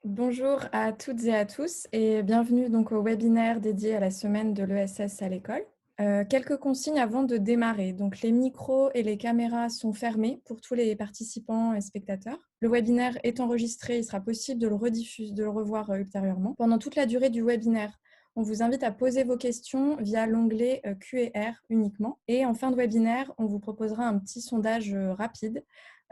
Bonjour à toutes et à tous et bienvenue donc au webinaire dédié à la semaine de l'ESS à l'école. Quelques consignes avant de démarrer. Donc les micros et les caméras sont fermés pour tous les participants et spectateurs. Le webinaire est enregistré, il sera possible de le revoir ultérieurement. Pendant toute la durée du webinaire, on vous invite à poser vos questions via l'onglet Q&R uniquement. Et en fin de webinaire, on vous proposera un petit sondage rapide.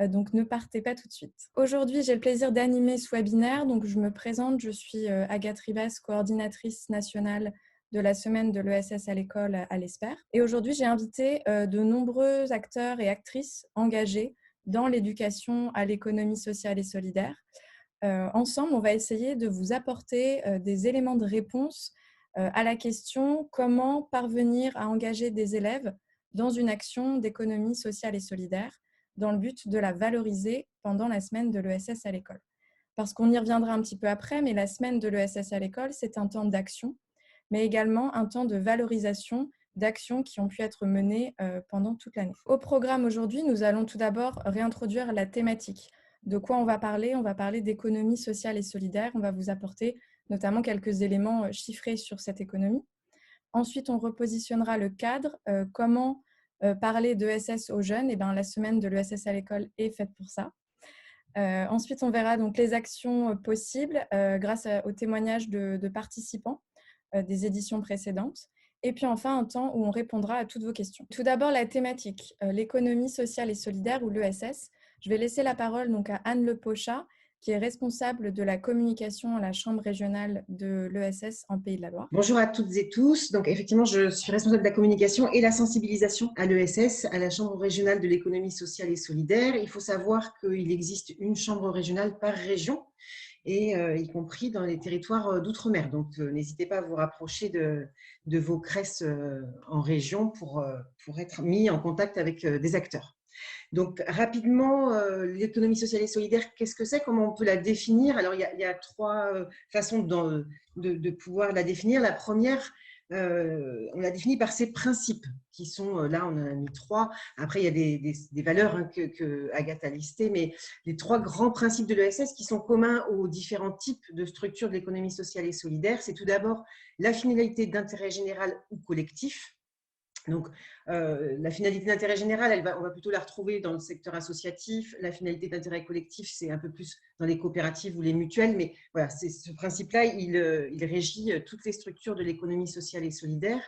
Donc, ne partez pas tout de suite. Aujourd'hui, j'ai le plaisir d'animer ce webinaire. Donc, je me présente, je suis Agathe Ribas, coordinatrice nationale de la semaine de l'ESS à l'école à l'ESPER. Et aujourd'hui, j'ai invité de nombreux acteurs et actrices engagés dans l'éducation à l'économie sociale et solidaire. Ensemble, on va essayer de vous apporter des éléments de réponse à la question comment parvenir à engager des élèves dans une action d'économie sociale et solidaire dans le but de la valoriser pendant la semaine de l'ESS à l'école. Parce qu'on y reviendra un petit peu après, mais la semaine de l'ESS à l'école, c'est un temps d'action, mais également un temps de valorisation d'actions qui ont pu être menées pendant toute l'année. Au programme aujourd'hui, nous allons tout d'abord réintroduire la thématique. De quoi on va parler? On va parler d'économie sociale et solidaire. On va vous apporter notamment quelques éléments chiffrés sur cette économie. Ensuite, on repositionnera le cadre. Comment parler d'ESS aux jeunes? Eh bien, la semaine de l'ESS à l'école est faite pour ça. Ensuite, on verra donc les actions possibles grâce aux témoignages de participants des éditions précédentes. Et puis enfin, un temps où on répondra à toutes vos questions. Tout d'abord, la thématique, l'économie sociale et solidaire ou l'ESS. Je vais laisser la parole donc à Anne Le Pochat, qui est responsable de la communication à la Chambre régionale de l'ESS en Pays de la Loire. Bonjour à toutes et tous. Donc, effectivement, je suis responsable de la communication et la sensibilisation à l'ESS, à la Chambre régionale de l'économie sociale et solidaire. Il faut savoir qu'il existe une chambre régionale par région, et y compris dans les territoires d'outre-mer. Donc, n'hésitez pas à vous rapprocher de vos CRES en région pour être mis en contact avec des acteurs. Donc, rapidement, l'économie sociale et solidaire, qu'est-ce que c'est? Comment on peut la définir? Alors, il y a trois façons de pouvoir la définir. La première, on la définit par ses principes, qui sont, là, on en a mis trois. Après, il y a des valeurs que Agathe a listées, mais les trois grands principes de l'ESS qui sont communs aux différents types de structures de l'économie sociale et solidaire, c'est tout d'abord la finalité d'intérêt général ou collectif. Donc, la finalité d'intérêt général, on va plutôt la retrouver dans le secteur associatif. La finalité d'intérêt collectif, c'est un peu plus dans les coopératives ou les mutuelles. Mais voilà, ce principe-là, il régit toutes les structures de l'économie sociale et solidaire.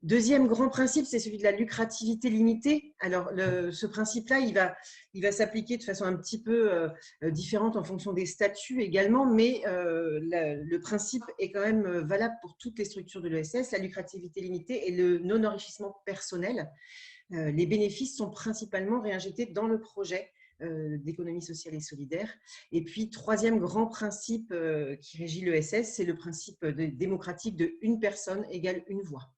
Deuxième grand principe, c'est celui de la lucrativité limitée. Alors, ce principe-là, il va s'appliquer de façon un petit peu différente en fonction des statuts également, mais le principe est quand même valable pour toutes les structures de l'ESS, la lucrativité limitée et le non-enrichissement personnel. Les bénéfices sont principalement réinjectés dans le projet d'économie sociale et solidaire. Et puis, troisième grand principe qui régit l'ESS, c'est le principe démocratique de une personne égale une voix.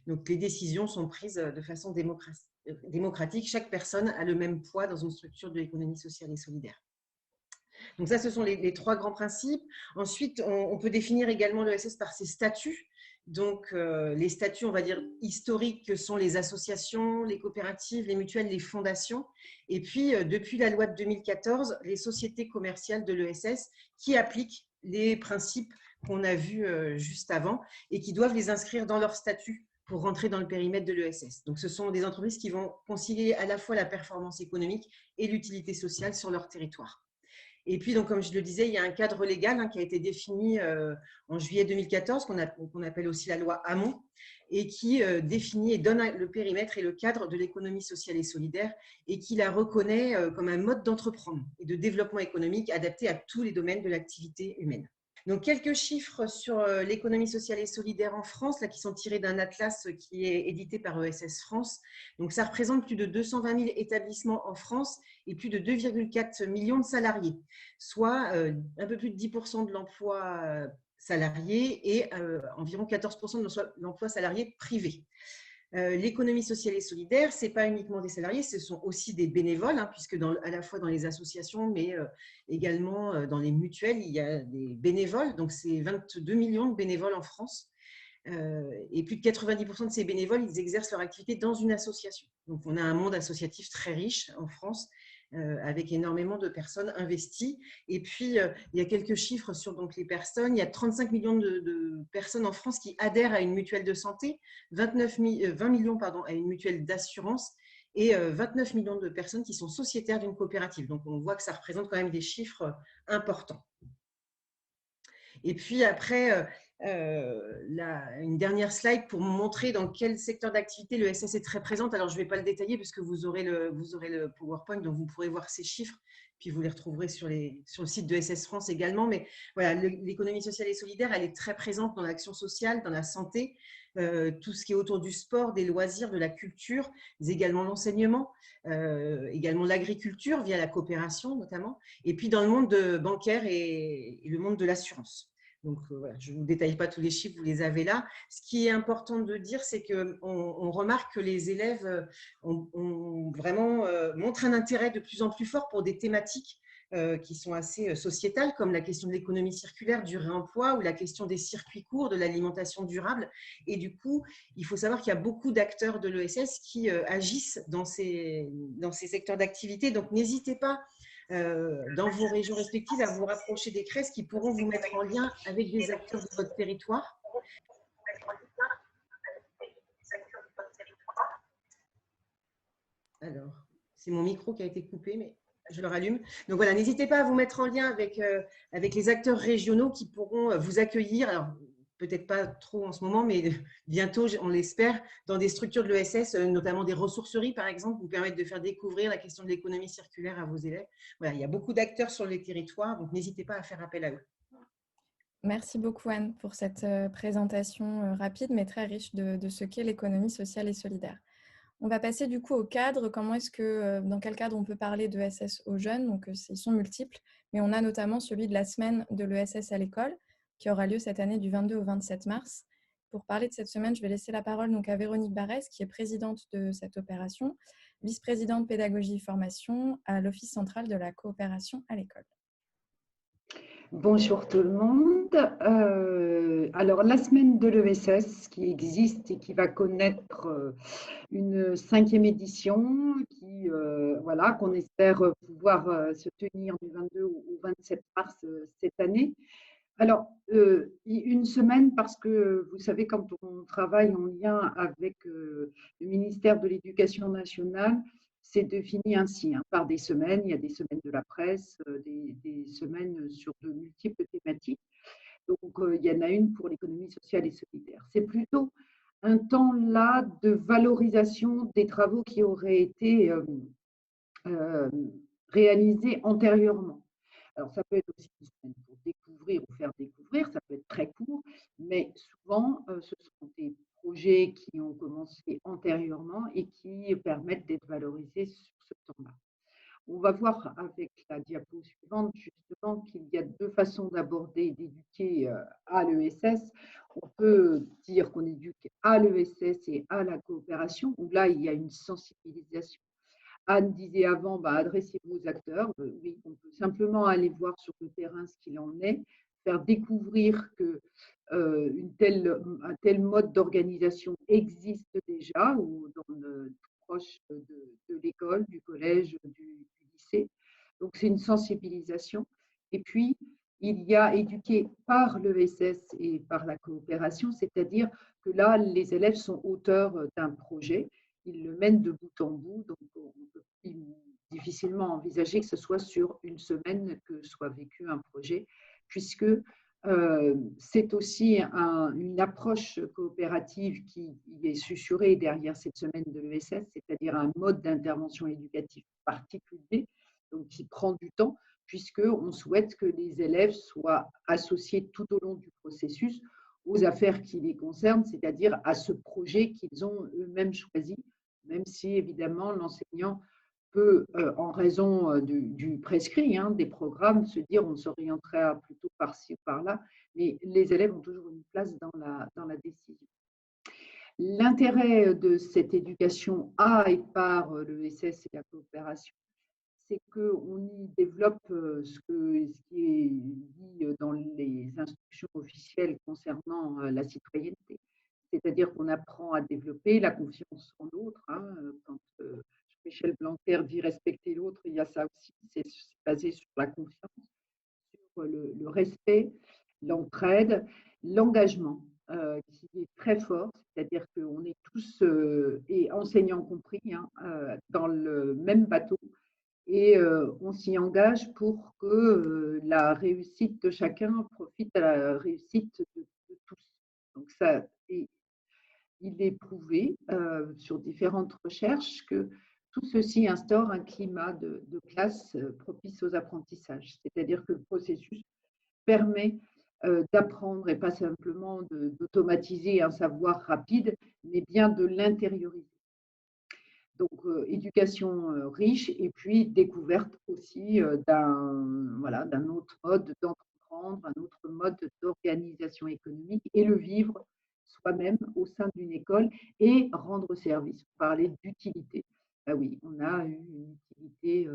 Donc, les décisions sont prises de façon démocratique. Chaque personne a le même poids dans une structure de l'économie sociale et solidaire. Donc ça, ce sont les trois grands principes. Ensuite, on peut définir également l'ESS par ses statuts. Donc, les statuts, on va dire, historiques que sont les associations, les coopératives, les mutuelles, les fondations. Et puis, depuis la loi de 2014, les sociétés commerciales de l'ESS qui appliquent les principes qu'on a vus juste avant et qui doivent les inscrire dans leur statut pour rentrer dans le périmètre de l'ESS. Donc, ce sont des entreprises qui vont concilier à la fois la performance économique et l'utilité sociale sur leur territoire. Et puis, donc, comme je le disais, il y a un cadre légal qui a été défini en juillet 2014, qu'on appelle aussi la loi Hamon, et qui définit et donne le périmètre et le cadre de l'économie sociale et solidaire, et qui la reconnaît comme un mode d'entreprendre et de développement économique adapté à tous les domaines de l'activité humaine. Donc, quelques chiffres sur l'économie sociale et solidaire en France, là, qui sont tirés d'un atlas qui est édité par ESS France. Donc, ça représente plus de 220 000 établissements en France et plus de 2,4 millions de salariés, soit un peu plus de 10% de l'emploi salarié et environ 14% de l'emploi salarié privé. L'économie sociale et solidaire, ce n'est pas uniquement des salariés, ce sont aussi des bénévoles, puisque à la fois dans les associations, mais également dans les mutuelles, il y a des bénévoles. Donc, c'est 22 millions de bénévoles en France. Et plus de 90% de ces bénévoles, ils exercent leur activité dans une association. Donc, on a un monde associatif très riche en France avec énormément de personnes investies. Et puis, il y a quelques chiffres sur donc, les personnes. Il y a 35 millions de personnes en France qui adhèrent à une mutuelle de santé, 20 millions à une mutuelle d'assurance et 29 millions de personnes qui sont sociétaires d'une coopérative. Donc, on voit que ça représente quand même des chiffres importants. Et puis après, une dernière slide pour montrer dans quel secteur d'activité l'ESS est très présente. Alors, je ne vais pas le détailler parce que vous aurez le PowerPoint, donc vous pourrez voir ces chiffres, puis vous les retrouverez sur le site de SS France également. Mais voilà, l'économie sociale et solidaire, elle est très présente dans l'action sociale, dans la santé, tout ce qui est autour du sport, des loisirs, de la culture, mais également l'enseignement, également l'agriculture via la coopération notamment, et puis dans le monde bancaire et le monde de l'assurance. Donc voilà, je ne vous détaille pas tous les chiffres, vous les avez là. Ce qui est important de dire, c'est qu'on remarque que les élèves ont vraiment montré un intérêt de plus en plus fort pour des thématiques qui sont assez sociétales, comme la question de l'économie circulaire, du réemploi ou la question des circuits courts, de l'alimentation durable. Et du coup, il faut savoir qu'il y a beaucoup d'acteurs de l'ESS qui agissent dans ces secteurs d'activité. Donc, n'hésitez pas dans vos régions respectives à vous rapprocher des CRES qui pourront vous mettre en lien avec des acteurs de votre territoire. Alors, c'est mon micro qui a été coupé, mais je le rallume. Donc voilà, n'hésitez pas à vous mettre en lien avec les acteurs régionaux qui pourront vous accueillir. Alors, peut-être pas trop en ce moment, mais bientôt, on l'espère, dans des structures de l'ESS, notamment des ressourceries, par exemple, vous permettre de faire découvrir la question de l'économie circulaire à vos élèves. Voilà, il y a beaucoup d'acteurs sur les territoires, donc n'hésitez pas à faire appel à eux. Merci beaucoup Anne pour cette présentation rapide mais très riche de ce qu'est l'économie sociale et solidaire. On va passer du coup au cadre. Dans quel cadre on peut parler de l'ESS aux jeunes? Donc, ils sont multiples, mais on a notamment celui de la semaine de l'ESS à l'école, qui aura lieu cette année du 22 au 27 mars. Pour parler de cette semaine, je vais laisser la parole donc à Véronique Barès, qui est présidente de cette opération, vice-présidente pédagogie et formation à l'Office central de la coopération à l'école. Bonjour tout le monde. Alors, la semaine de l'ESS qui existe et qui va connaître une 5e édition voilà, qu'on espère pouvoir se tenir du 22 au 27 mars cette année. Alors, une semaine parce que vous savez, quand on travaille en lien avec le ministère de l'Éducation nationale, c'est défini ainsi, hein, par des semaines. Il y a des semaines de la presse, des semaines sur de multiples thématiques. Donc, il y en a une pour l'économie sociale et solidaire. C'est plutôt un temps là de valorisation des travaux qui auraient été réalisés antérieurement. Alors, ça peut être aussi une semaine pour découvrir ou faire découvrir, ça peut être très court, mais souvent, ce sont des projets qui ont commencé antérieurement et qui permettent d'être valorisés sur ce temps-là. On va voir avec la diapo suivante justement qu'il y a deux façons d'aborder et d'éduquer à l'ESS. On peut dire qu'on éduque à l'ESS et à la coopération, où là, il y a une sensibilisation. Anne disait avant, adressez-vous aux acteurs. Oui, on peut simplement aller voir sur le terrain ce qu'il en est, faire découvrir que un tel mode d'organisation existe déjà ou dans le proche de l'école, du collège, du lycée. Donc, c'est une sensibilisation. Et puis, il y a éduqué par l'ESS et par la coopération, c'est-à-dire que là, les élèves sont auteurs d'un projet, ils le mènent de bout en bout, donc on peut difficilement envisager que ce soit sur une semaine que soit vécu un projet, puisque c'est aussi une approche coopérative qui est susurrée derrière cette semaine de l'ESS, c'est-à-dire un mode d'intervention éducatif particulier, donc qui prend du temps, puisqu'on souhaite que les élèves soient associés tout au long du processus aux affaires qui les concernent, c'est-à-dire à ce projet qu'ils ont eux-mêmes choisi, même si évidemment l'enseignant peut, en raison du prescrit, hein, des programmes, se dire on s'orientera plutôt par-ci ou par-là, mais les élèves ont toujours une place dans la décision. L'intérêt de cette éducation à et par l'ESS et la coopération, c'est qu'on y développe ce qui est dit dans les instructions officielles concernant la citoyenneté. C'est-à-dire qu'on apprend à développer la confiance en l'autre. Hein, quand je Michel Blanquer dit respecter l'autre, il y a ça aussi, c'est basé sur la confiance, sur le respect, l'entraide, l'engagement qui est très fort, c'est-à-dire qu'on est tous, et enseignants compris, hein, dans le même bateau et on s'y engage pour que la réussite de chacun profite à la réussite de tous. Donc ça, il est prouvé sur différentes recherches que tout ceci instaure un climat de classe propice aux apprentissages. C'est-à-dire que le processus permet d'apprendre et pas simplement d'automatiser un savoir rapide, mais bien de l'intérioriser. Donc, éducation riche et puis découverte aussi d'un autre mode d'entreprendre, un autre mode d'organisation économique et le vivre soi-même au sein d'une école et rendre service. On parlait d'utilité. Ben oui, on a une utilité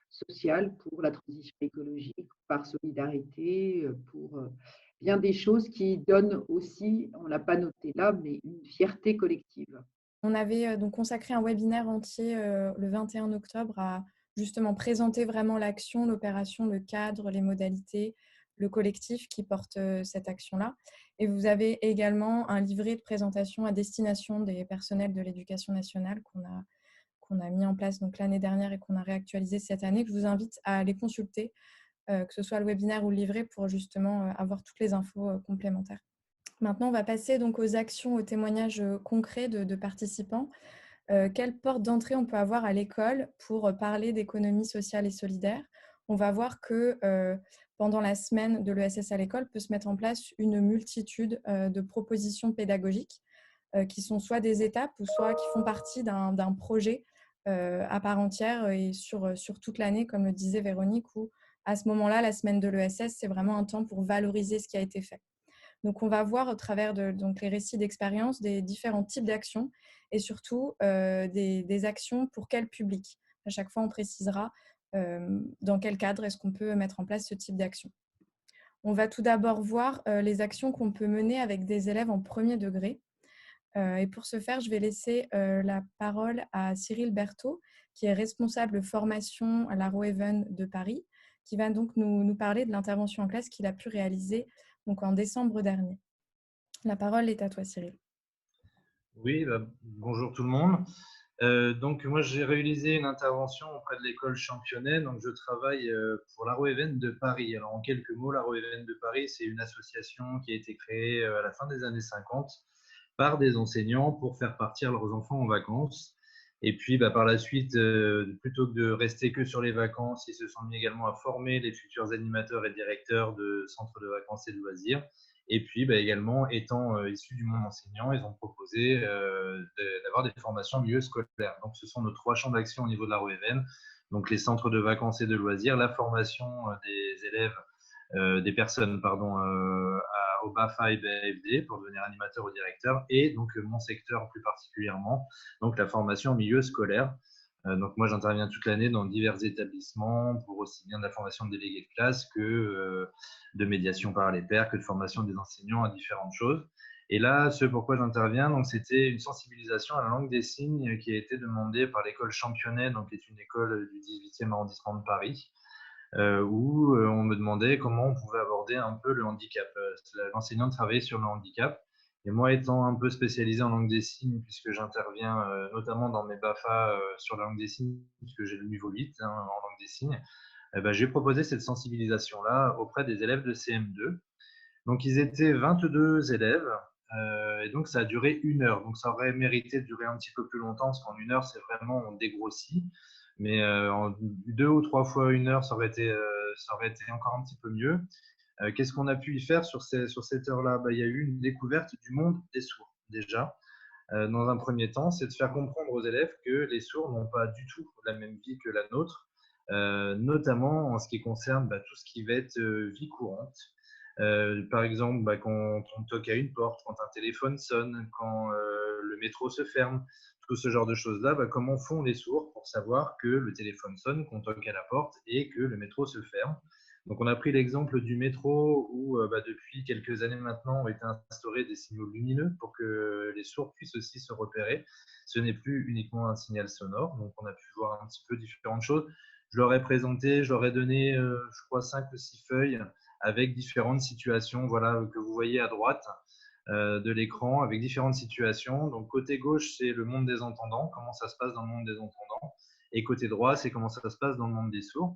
sociale pour la transition écologique, par solidarité, pour bien des choses qui donnent aussi, on ne l'a pas noté là, mais une fierté collective. On avait donc consacré un webinaire entier le 21 octobre à justement présenter vraiment l'action, l'opération, le cadre, les modalités, le collectif qui porte cette action-là. Et vous avez également un livret de présentation à destination des personnels de l'éducation nationale qu'on a mis en place donc l'année dernière et qu'on a réactualisé cette année, que je vous invite à aller consulter, que ce soit le webinaire ou le livret, pour justement avoir toutes les infos complémentaires. Maintenant, on va passer donc aux actions, aux témoignages concrets de participants. Quelle porte d'entrée on peut avoir à l'école pour parler d'économie sociale et solidaire? On va voir que pendant la semaine de l'ESS à l'école peut se mettre en place une multitude de propositions pédagogiques qui sont soit des étapes ou soit qui font partie d'un projet à part entière et sur toute l'année, comme le disait Véronique, où à ce moment-là, la semaine de l'ESS, c'est vraiment un temps pour valoriser ce qui a été fait. Donc, on va voir au travers de les récits d'expérience des différents types d'actions et surtout des actions pour quel public. À chaque fois, on précisera dans quel cadre est-ce qu'on peut mettre en place ce type d'action. On va tout d'abord voir les actions qu'on peut mener avec des élèves en premier degré. Et pour ce faire, je vais laisser la parole à Cyril Berthaud, qui est responsable formation à la Roeven de Paris, qui va donc nous parler de l'intervention en classe qu'il a pu réaliser donc en décembre dernier. La parole est à toi, Cyril. Oui, bonjour tout le monde. Donc moi j'ai réalisé une intervention auprès de l'école Championnet. Donc je travaille pour la Roeven de Paris. Alors en quelques mots, la Roeven de Paris, c'est une association qui a été créée à la fin des années 50 par des enseignants pour faire partir leurs enfants en vacances. Et puis par la suite, plutôt que de rester que sur les vacances, ils se sont mis également à former les futurs animateurs et directeurs de centres de vacances et de loisirs. Et puis également, étant issus du monde enseignant, ils ont proposé d'avoir des formations en milieu scolaire. Donc ce sont nos 3 champs d'action au niveau de la Roeven. Donc les centres de vacances et de loisirs, la formation des élèves, des personnes au BAFA et BAFD pour devenir animateur ou directeur, et donc mon secteur plus particulièrement, donc la formation en milieu scolaire. Donc moi j'interviens toute l'année dans divers établissements pour aussi bien de la formation de délégués de classe que de médiation par les pairs, que de formation des enseignants à différentes choses. Et là, ce pourquoi j'interviens, donc c'était une sensibilisation à la langue des signes qui a été demandée par l'école Championnet, donc qui est une école du 18e arrondissement de Paris, où on me demandait comment on pouvait aborder un peu le handicap. L'enseignant travaillait sur le handicap. Et moi, étant un peu spécialisé en langue des signes, puisque j'interviens notamment dans mes BAFA sur la langue des signes, puisque j'ai le niveau 8 en langue des signes, j'ai proposé cette sensibilisation-là auprès des élèves de CM2. Donc, ils étaient 22 élèves, et donc ça a duré 1 heure. Donc, ça aurait mérité de durer un petit peu plus longtemps, parce qu'en 1 heure, c'est vraiment, on dégrossit. Mais en 2 ou 3 fois 1 heure, ça aurait été encore un petit peu mieux. Qu'est-ce qu'on a pu y faire sur cette heure-là? Il y a eu une découverte du monde des sourds, déjà. Dans un premier temps, c'est de faire comprendre aux élèves que les sourds n'ont pas du tout la même vie que la nôtre, notamment en ce qui concerne tout ce qui va être vie courante. Par exemple, quand on toque à une porte, quand un téléphone sonne, quand le métro se ferme, tout ce genre de choses-là, comment font les sourds pour savoir que le téléphone sonne, qu'on toque à la porte et que le métro se ferme? Donc, on a pris l'exemple du métro où, depuis quelques années maintenant, ont été instaurés des signaux lumineux pour que les sourds puissent aussi se repérer. Ce n'est plus uniquement un signal sonore. Donc, on a pu voir un petit peu différentes choses. Je leur ai présenté, je leur ai donné, je crois, 5 ou 6 feuilles avec différentes situations, voilà, que vous voyez à droite de l'écran, avec différentes situations. Donc, côté gauche, c'est le monde des entendants, comment ça se passe dans le monde des entendants. Et côté droit, c'est comment ça se passe dans le monde des sourds.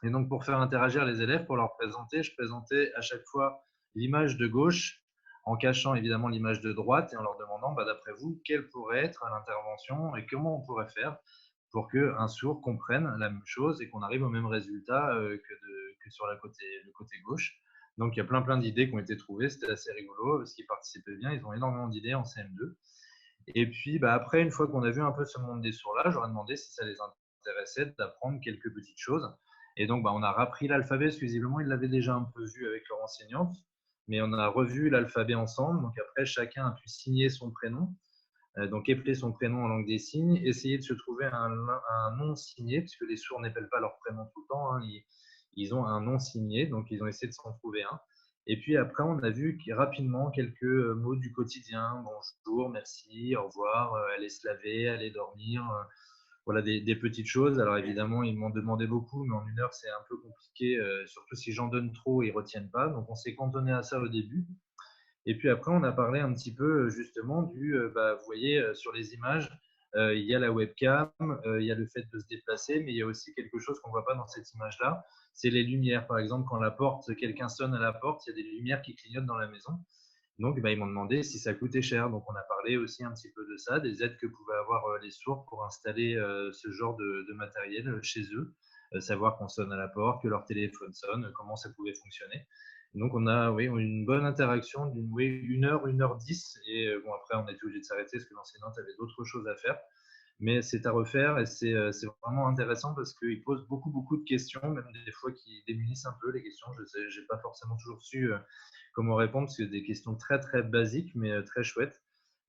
Et donc, pour faire interagir les élèves, pour leur présenter, je présentais à chaque fois l'image de gauche, en cachant évidemment l'image de droite et en leur demandant, d'après vous, quelle pourrait être l'intervention et comment on pourrait faire pour qu'un sourd comprenne la même chose et qu'on arrive au même résultat que sur le côté gauche. Donc, il y a plein d'idées qui ont été trouvées. C'était assez rigolo parce qu'ils participaient bien. Ils ont énormément d'idées en CM2. Et puis, après, une fois qu'on a vu un peu ce monde des sourds-là, j'aurais demandé si ça les intéressait d'apprendre quelques petites choses. Et donc, on a rappris l'alphabet, parce que visiblement, ils l'avaient déjà un peu vu avec leur enseignante. Mais on a revu l'alphabet ensemble. Donc, après, chacun a pu signer son prénom. Donc, épeler son prénom en langue des signes, essayer de se trouver un nom signé, puisque les sourds n'épellent pas leur prénom tout le temps. Hein. Ils ont un nom signé, donc ils ont essayé de s'en trouver un. Et puis après, on a vu rapidement quelques mots du quotidien. Bonjour, merci, au revoir, aller se laver, aller dormir. Voilà, des petites choses. Alors évidemment, ils m'ont demandé beaucoup, mais en 1 heure, c'est un peu compliqué. Surtout si j'en donne trop, ils ne retiennent pas. Donc on s'est cantonné à ça au début. Et puis après, on a parlé un petit peu justement vous voyez, sur les images, il y a la webcam, il y a le fait de se déplacer, mais il y a aussi quelque chose qu'on ne voit pas dans cette image-là, c'est les lumières. Par exemple, quand quelqu'un sonne à la porte, il y a des lumières qui clignotent dans la maison. Donc, ils m'ont demandé si ça coûtait cher. Donc, on a parlé aussi un petit peu de ça, des aides que pouvaient avoir les sourds pour installer ce genre de matériel chez eux, savoir qu'on sonne à la porte, que leur téléphone sonne, comment ça pouvait fonctionner. Donc, on a une bonne interaction d'une 1 heure, 1 heure 10. Et après, on a été obligé de s'arrêter parce que l'enseignante avait d'autres choses à faire. Mais c'est à refaire et c'est vraiment intéressant parce qu'il pose beaucoup de questions, même des fois qui démunissent un peu les questions. Je n'ai pas forcément toujours su comment répondre parce que c'est des questions très basiques mais très chouettes.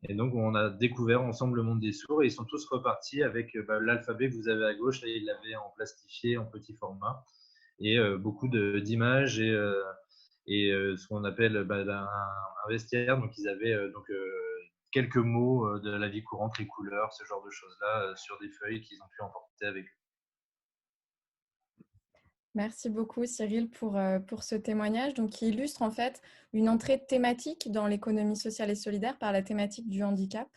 Et donc, on a découvert ensemble le monde des sourds et ils sont tous repartis avec l'alphabet que vous avez à gauche. Là, ils l'avaient en plastifié, en petit format et beaucoup d'images et ce qu'on appelle un vestiaire. Donc, ils avaient quelques mots de la vie courante, les couleurs, ce genre de choses-là, sur des feuilles qu'ils ont pu emporter avec eux. Merci beaucoup Cyril pour ce témoignage qui illustre en fait une entrée thématique dans l'économie sociale et solidaire par la thématique du handicap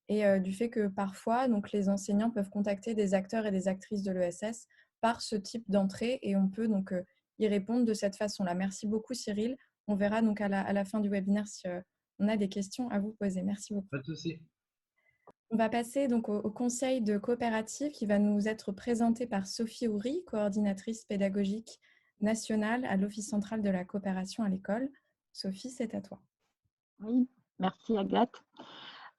et du fait que parfois les enseignants peuvent contacter des acteurs et des actrices de l'ESS par ce type d'entrée et on peut y répondre de cette façon-là. Merci beaucoup Cyril. On verra à la fin du webinaire si on a des questions à vous poser. Merci beaucoup. Pas de souci. On va passer au conseil de coopérative qui va nous être présenté par Sophie Houry, coordinatrice pédagogique nationale à l'Office central de la coopération à l'école. Sophie, c'est à toi. Oui, merci Agathe.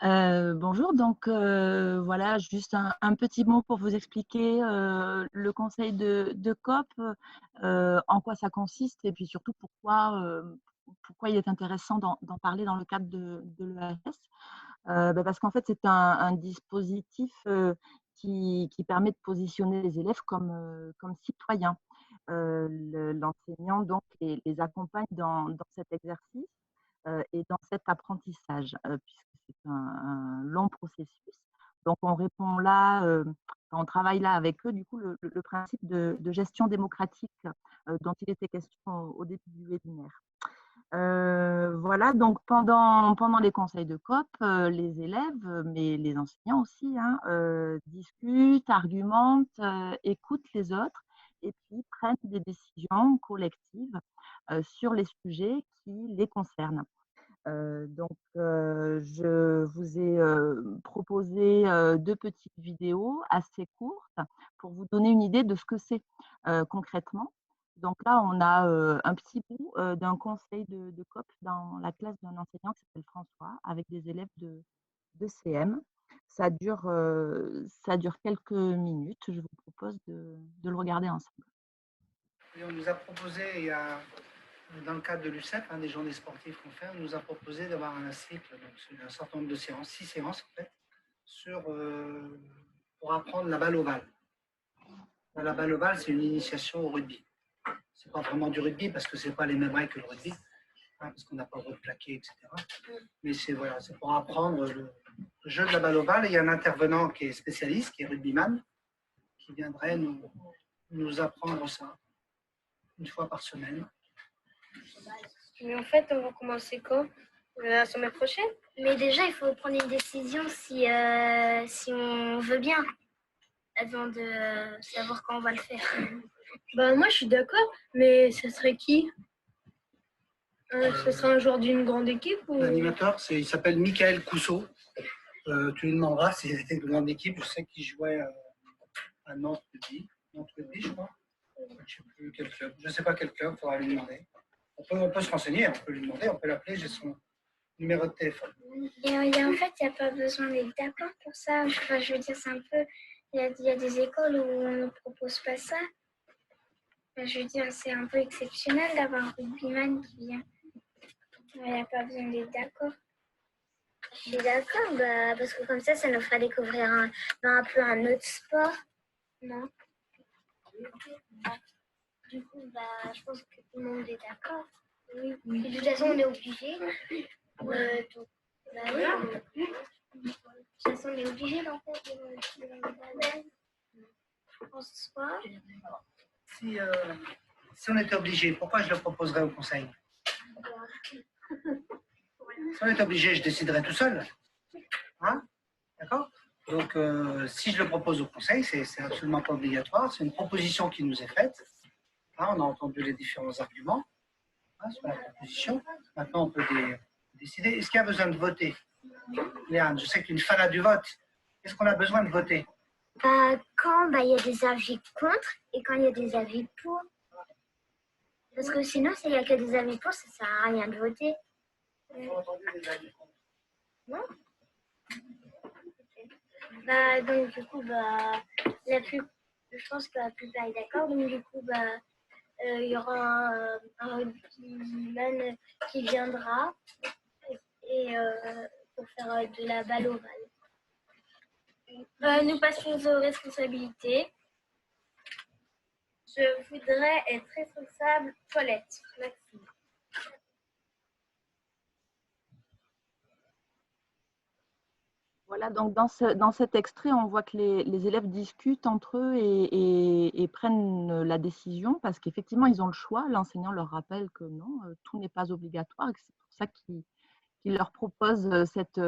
Bonjour, donc voilà, juste un petit mot pour vous expliquer le conseil de COP, en quoi ça consiste et puis surtout pourquoi il est intéressant d'en parler dans le cadre de l'ESS. Parce qu'en fait, c'est un dispositif qui permet de positionner les élèves comme citoyens. L'enseignant donc les accompagne dans cet exercice et dans cet apprentissage, puisque c'est un long processus. Donc, on répond là, on travaille là avec eux, du coup, le principe de gestion démocratique dont il était question au début du webinaire. Voilà, donc pendant les conseils de COP, les élèves, mais les enseignants aussi, discutent, argumentent, écoutent les autres et puis prennent des décisions collectives sur les sujets qui les concernent. Je vous ai proposé 2 petites vidéos assez courtes pour vous donner une idée de ce que c'est concrètement. Donc là, on a un petit bout d'un conseil de COP dans la classe d'un enseignant qui s'appelle François, avec des élèves de CM. Ça dure quelques minutes. Je vous propose de le regarder ensemble. Et on nous a proposé, dans le cadre de l'UCEP, des journées sportives qu'on fait, on nous a proposé d'avoir un cycle, donc un certain nombre de séances, 6 séances en fait, pour apprendre la balle ovale. La balle ovale, c'est une initiation au rugby. c'est pas vraiment du rugby parce que c'est pas les mêmes règles que le rugby, hein, parce qu'on n'a pas le droit de plaquer, etc. Mais c'est voilà, c'est pour apprendre le jeu de la balle ovale. Et il y a un intervenant qui est spécialiste, qui est rugbyman, qui viendrait nous apprendre ça une fois par semaine. Mais en fait, on va commencer quand? La semaine prochaine? Mais déjà, il faut prendre une décision si on veut bien, avant de savoir quand on va le faire. Bah, moi, je suis d'accord, mais ce serait qui? Ce serait un joueur d'une grande équipe ou... L'animateur, il s'appelle Michael Cousseau. Tu lui demanderas s'il était de grande équipe. Je sais qu'il jouait à Nantes Rugby, je crois. Je ne sais plus quel club. Je ne sais pas quel club, il faudra lui demander. On peut se renseigner, on peut lui demander, on peut l'appeler, j'ai son numéro de téléphone. Et en fait, il n'y a pas besoin d'être d'accord pour ça. Enfin, je veux dire, c'est un peu... Il y a des écoles où on ne propose pas ça. Enfin, je veux dire, c'est un peu exceptionnel d'avoir un rugbyman qui vient. Il n'y a pas besoin d'être d'accord. Je suis d'accord, bah, parce que comme ça nous fera découvrir un peu un autre sport. Non. Du coup, bah, je pense que tout le monde est d'accord. Oui. Et de toute façon, on est obligé. Donc, bah, oui. De toute façon, on est obligé d'en faire. Je pense pas. Si on était obligé, pourquoi je le proposerais au conseil? Si on était obligé, je déciderais tout seul. Hein? D'accord? Donc, si je le propose au conseil, c'est absolument pas obligatoire. C'est une proposition qui nous est faite. Hein, on a entendu les différents arguments sur la proposition. Maintenant, on peut décider. Est-ce qu'il y a besoin de voter? Léane, je sais que tu es une fanat du vote. Est-ce qu'on a besoin de voter? Quand il y a des avis contre et quand il y a des avis pour. Parce que sinon, s'il n'y a que des avis pour, ça ne sert à rien de voter. J'ai entendu les avis contre. Non? Donc, du coup, je pense que la plupart est d'accord. Donc, du coup, il y aura un rugbyman qui viendra et, pour faire de la balle ovale. Nous passons aux responsabilités. Je voudrais être responsable toilette. Maxime. Voilà, donc dans cet extrait, on voit que les élèves discutent entre eux et prennent la décision parce qu'effectivement, ils ont le choix. L'enseignant leur rappelle que non, tout n'est pas obligatoire et que c'est pour ça qu'il leur propose cette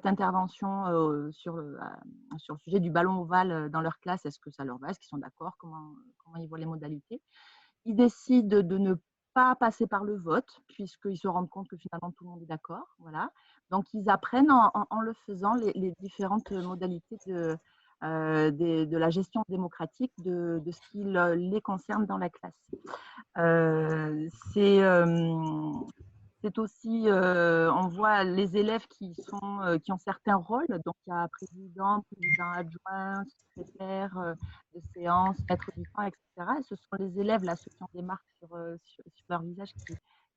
intervention sur le sujet du ballon ovale dans leur classe. Est-ce que ça leur va? Est-ce qu'ils sont d'accord? Comment ils voient les modalités? Ils décident de ne pas passer par le vote, puisqu'ils se rendent compte que finalement tout le monde est d'accord. Voilà. Donc, ils apprennent en le faisant les différentes modalités de la gestion démocratique de ce qui les concerne dans la classe. C'est aussi, on voit les élèves qui ont certains rôles. Donc, il y a président adjoint, secrétaire de séance, maître du temps, etc. Et ce sont les élèves, là, ceux qui ont des marques sur leur visage,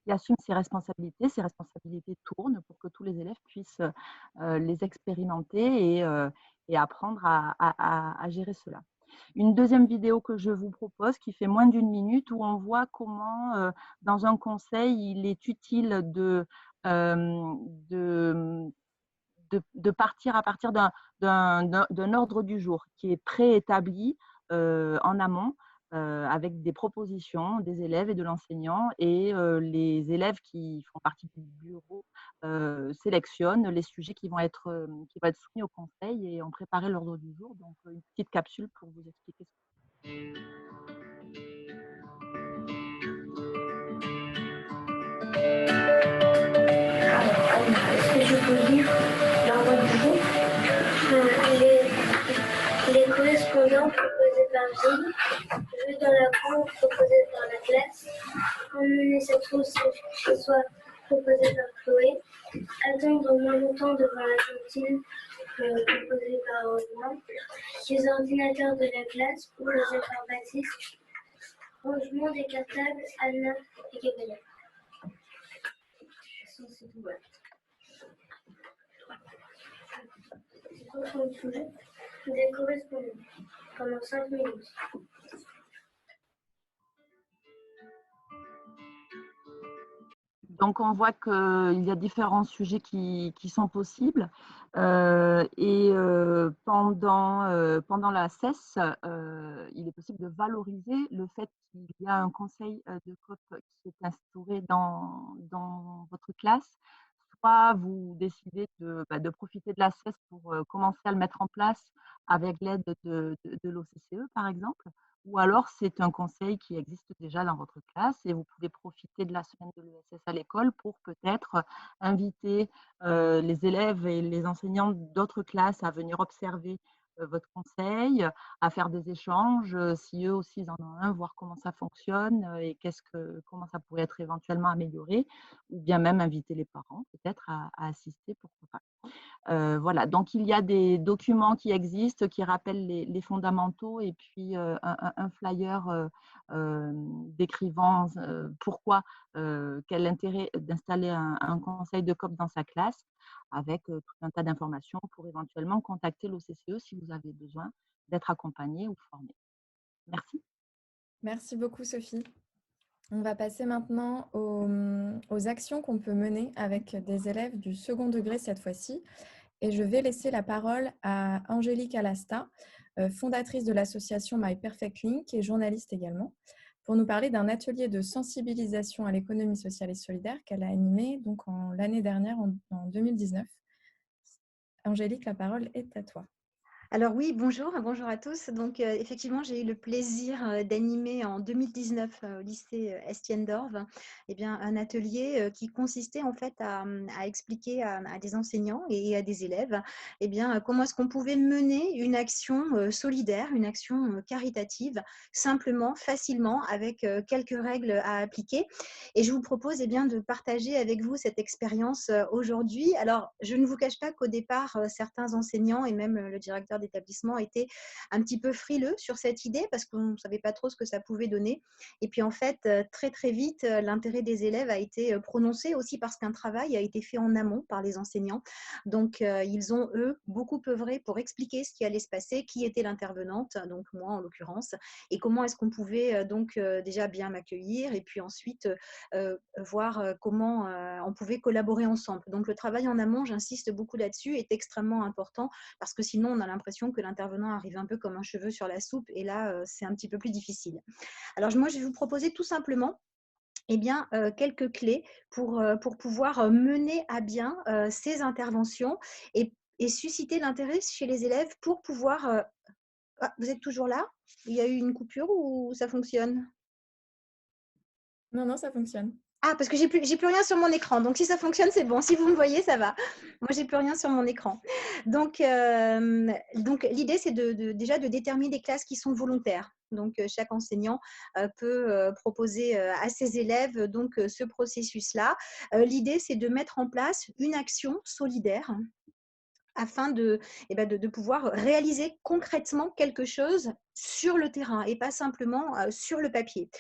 qui assument ces responsabilités. Ces responsabilités tournent pour que tous les élèves puissent les expérimenter et apprendre à gérer cela. Une deuxième vidéo que je vous propose qui fait moins d'1 minute où on voit comment dans un conseil il est utile de partir à partir d'un ordre du jour qui est préétabli en amont avec des propositions des élèves et de l'enseignant et les élèves qui font partie du bureau sélectionnent les sujets qui vont être soumis au conseil et ont préparé l'ordre du jour. Donc, une petite capsule pour vous expliquer ça. Est-ce que je peux lire l'ordre du jour? Les correspondants proposés par Gilles, jeux dans la cour proposés par la classe, emmener sa trousse chez soi proposé par Chloé, attendre moins longtemps devant la cantine proposé par Roland, les ordinateurs de la classe proposés par Baptiste, rangement des cartables Anna et Gabriel. C'est tout. Des correspondants pendant 5 minutes. Donc, on voit qu'il y a différents sujets qui sont possibles. Pendant la CES, il est possible de valoriser le fait qu'il y a un conseil de COP qui est instauré dans votre classe. Soit vous décidez de profiter de la CES pour commencer à le mettre en place avec l'aide de l'OCCE, par exemple. Ou alors, c'est un conseil qui existe déjà dans votre classe et vous pouvez profiter de la semaine de l'ESS à l'école pour peut-être inviter les élèves et les enseignants d'autres classes à venir observer votre conseil, à faire des échanges, si eux aussi ils en ont un, voir comment ça fonctionne et comment ça pourrait être éventuellement amélioré, ou bien même inviter les parents peut-être à assister, pourquoi pas. Voilà, donc il y a des documents qui existent, qui rappellent les fondamentaux et puis un flyer décrivant pourquoi, quel intérêt d'installer un conseil de COP dans sa classe, avec tout un tas d'informations pour éventuellement contacter l'OCCE si vous avez besoin d'être accompagné ou formé. Merci. Merci beaucoup, Sophie. On va passer maintenant aux actions qu'on peut mener avec des élèves du second degré cette fois-ci. Et je vais laisser la parole à Angélique Alasta, fondatrice de l'association My Perfect Link et journaliste également, pour nous parler d'un atelier de sensibilisation à l'économie sociale et solidaire qu'elle a animé donc l'année dernière, en 2019. Angélique, la parole est à toi. Alors oui, bonjour à tous. Donc effectivement, j'ai eu le plaisir d'animer en 2019 au lycée Estienne-d'Orve un atelier qui consistait en fait à expliquer à des enseignants et à des élèves comment est-ce qu'on pouvait mener une action solidaire, une action caritative, simplement, facilement, avec quelques règles à appliquer. Et je vous propose de partager avec vous cette expérience aujourd'hui. Alors, je ne vous cache pas qu'au départ, certains enseignants et même le directeur d'établissement étaient un petit peu frileux sur cette idée parce qu'on ne savait pas trop ce que ça pouvait donner. Et puis en fait, très très vite, l'intérêt des élèves a été prononcé aussi parce qu'un travail a été fait en amont par les enseignants. Donc, ils ont, eux, beaucoup œuvré pour expliquer ce qui allait se passer, qui était l'intervenante, donc moi en l'occurrence, et comment est-ce qu'on pouvait déjà bien m'accueillir et puis ensuite voir comment on pouvait collaborer ensemble. Donc, le travail en amont, j'insiste beaucoup là-dessus, est extrêmement important parce que sinon, on a l'impression que l'intervenant arrive un peu comme un cheveu sur la soupe et là, c'est un petit peu plus difficile. Alors, moi, je vais vous proposer tout simplement quelques clés pour pouvoir mener à bien ces interventions et susciter l'intérêt chez les élèves pour pouvoir… Ah, vous êtes toujours là? Il y a eu une coupure ou ça fonctionne? Non, ça fonctionne. Ah, parce que j'ai plus rien sur mon écran. Donc, si ça fonctionne, c'est bon. Si vous me voyez, ça va. Moi, j'ai plus rien sur mon écran. Donc l'idée, c'est déjà de déterminer des classes qui sont volontaires. Donc, chaque enseignant peut proposer à ses élèves ce processus-là. L'idée, c'est de mettre en place une action solidaire afin de pouvoir réaliser concrètement quelque chose sur le terrain et pas simplement sur le papier.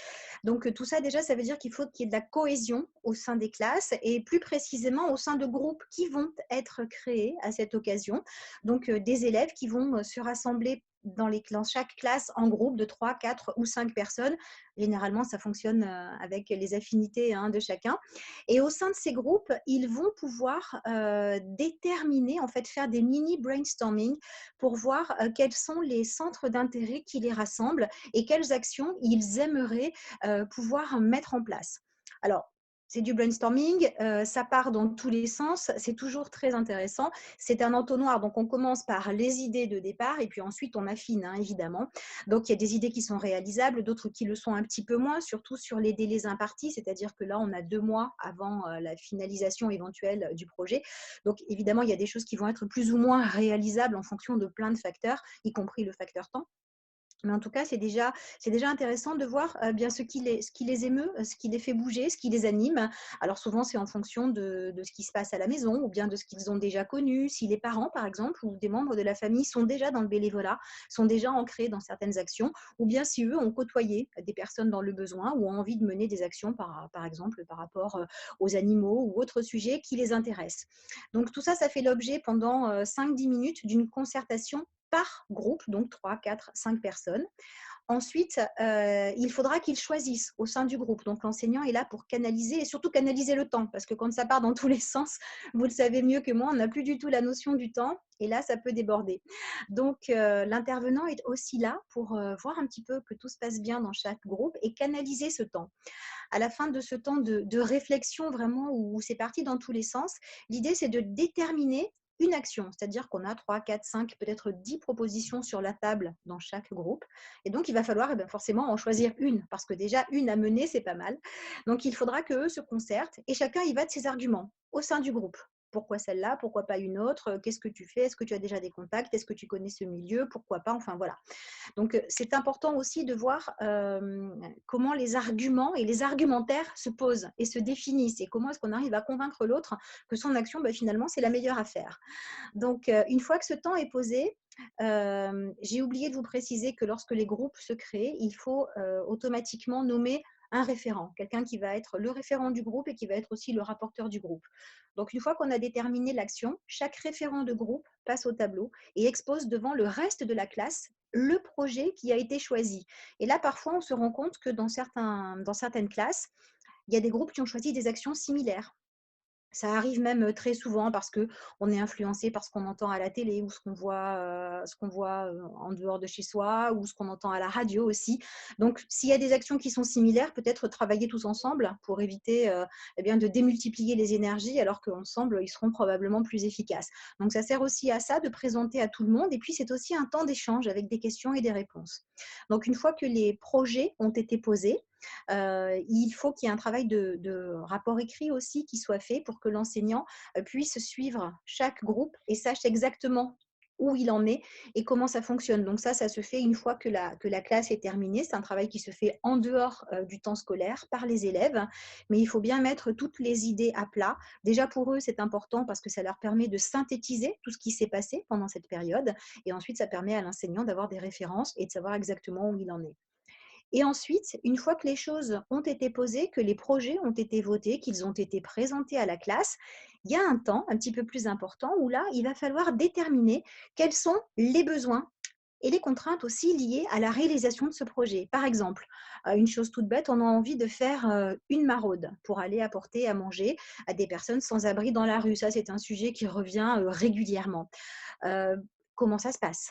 Donc, tout ça, déjà, ça veut dire qu'il faut qu'il y ait de la cohésion au sein des classes et plus précisément au sein de groupes qui vont être créés à cette occasion. Donc, des élèves qui vont se rassembler dans chaque classe en groupe de 3, 4 ou 5 personnes. Généralement, ça fonctionne avec les affinités de chacun. Et au sein de ces groupes, ils vont pouvoir déterminer, en fait, faire des mini brainstorming pour voir quels sont les centres d'intérêt qui les rassemblent et quelles actions ils aimeraient pouvoir mettre en place. Alors, c'est du brainstorming, ça part dans tous les sens, c'est toujours très intéressant. C'est un entonnoir, donc on commence par les idées de départ et puis ensuite on affine, évidemment. Donc il y a des idées qui sont réalisables, d'autres qui le sont un petit peu moins, surtout sur les délais impartis, c'est-à-dire que là on a 2 mois avant la finalisation éventuelle du projet. Donc évidemment il y a des choses qui vont être plus ou moins réalisables en fonction de plein de facteurs, y compris le facteur temps. Mais en tout cas, c'est déjà intéressant de voir bien ce qui les émeut, ce qui les fait bouger, ce qui les anime. Alors souvent, c'est en fonction de ce qui se passe à la maison ou bien de ce qu'ils ont déjà connu. Si les parents, par exemple, ou des membres de la famille sont déjà dans le bénévolat, sont déjà ancrés dans certaines actions, ou bien si eux ont côtoyé des personnes dans le besoin ou ont envie de mener des actions, par exemple, par rapport aux animaux ou autres sujets qui les intéressent. Donc tout ça, ça fait l'objet pendant 5-10 minutes d'une concertation par groupe, donc 3, 4, 5 personnes. ensuite, il faudra qu'ils choisissent au sein du groupe. Donc, l'enseignant est là pour canaliser et surtout canaliser le temps, parce que quand ça part dans tous les sens, vous le savez mieux que moi, on n'a plus du tout la notion du temps et là, ça peut déborder. Donc, l'intervenant est aussi là pour voir un petit peu que tout se passe bien dans chaque groupe et canaliser ce temps. À la fin de ce temps de réflexion vraiment où c'est parti dans tous les sens, l'idée, c'est de déterminer une action, c'est-à-dire qu'on a 3, 4, 5, peut-être 10 propositions sur la table dans chaque groupe. Et donc, il va falloir forcément en choisir une, parce que déjà, une à mener, c'est pas mal. Donc, il faudra qu'eux se concertent et chacun y va de ses arguments au sein du groupe. Pourquoi celle-là? Pourquoi pas une autre? Qu'est-ce que tu fais? Est-ce que tu as déjà des contacts? Est-ce que tu connais ce milieu? Pourquoi pas? Enfin, voilà. Donc, c'est important aussi de voir comment les arguments et les argumentaires se posent et se définissent et comment est-ce qu'on arrive à convaincre l'autre que son action, finalement, c'est la meilleure à faire. Donc, une fois que ce temps est posé, j'ai oublié de vous préciser que lorsque les groupes se créent, il faut automatiquement nommer un référent, quelqu'un qui va être le référent du groupe et qui va être aussi le rapporteur du groupe. Donc, une fois qu'on a déterminé l'action, chaque référent de groupe passe au tableau et expose devant le reste de la classe le projet qui a été choisi. Et là, parfois, on se rend compte que dans certaines classes, il y a des groupes qui ont choisi des actions similaires. Ça arrive même très souvent parce qu'on est influencé par ce qu'on entend à la télé ou ce qu'on voit en dehors de chez soi ou ce qu'on entend à la radio aussi. Donc, s'il y a des actions qui sont similaires, peut-être travailler tous ensemble pour éviter de démultiplier les énergies alors qu'ensemble, ils seront probablement plus efficaces. Donc, ça sert aussi à ça de présenter à tout le monde et puis c'est aussi un temps d'échange avec des questions et des réponses. Donc, une fois que les projets ont été posés, il faut qu'il y ait un travail de rapport écrit aussi qui soit fait pour que l'enseignant puisse suivre chaque groupe et sache exactement où il en est et comment ça fonctionne. Donc ça se fait une fois que la classe est terminée. C'est un travail qui se fait en dehors du temps scolaire par les élèves, mais il faut bien mettre toutes les idées à plat. Déjà pour eux, c'est important parce que ça leur permet de synthétiser tout ce qui s'est passé pendant cette période et ensuite ça permet à l'enseignant d'avoir des références et de savoir exactement où il en est. Et ensuite, une fois que les choses ont été posées, que les projets ont été votés, qu'ils ont été présentés à la classe, il y a un temps un petit peu plus important où là, il va falloir déterminer quels sont les besoins et les contraintes aussi liées à la réalisation de ce projet. Par exemple, une chose toute bête, on a envie de faire une maraude pour aller apporter à manger à des personnes sans abri dans la rue. Ça, c'est un sujet qui revient régulièrement. Comment ça se passe ?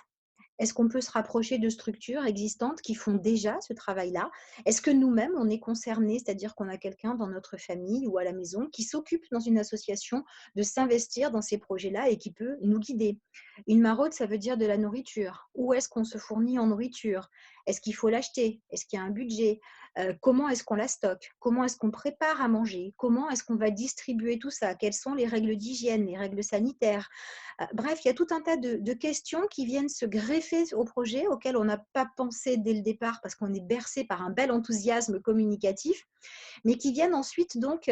Est-ce qu'on peut se rapprocher de structures existantes qui font déjà ce travail-là? Est-ce que nous-mêmes, on est concernés, c'est-à-dire qu'on a quelqu'un dans notre famille ou à la maison qui s'occupe dans une association de s'investir dans ces projets-là et qui peut nous guider? Une maraude, ça veut dire de la nourriture. Où est-ce qu'on se fournit en nourriture? Est-ce qu'il faut l'acheter? Est-ce qu'il y a un budget? Comment est-ce qu'on la stocke? Comment est-ce qu'on prépare à manger? Comment est-ce qu'on va distribuer tout ça? Quelles sont les règles d'hygiène, les règles sanitaires? Bref, il y a tout un tas de questions qui viennent se greffer au projet, auquel on n'a pas pensé dès le départ parce qu'on est bercé par un bel enthousiasme communicatif, mais qui viennent ensuite donc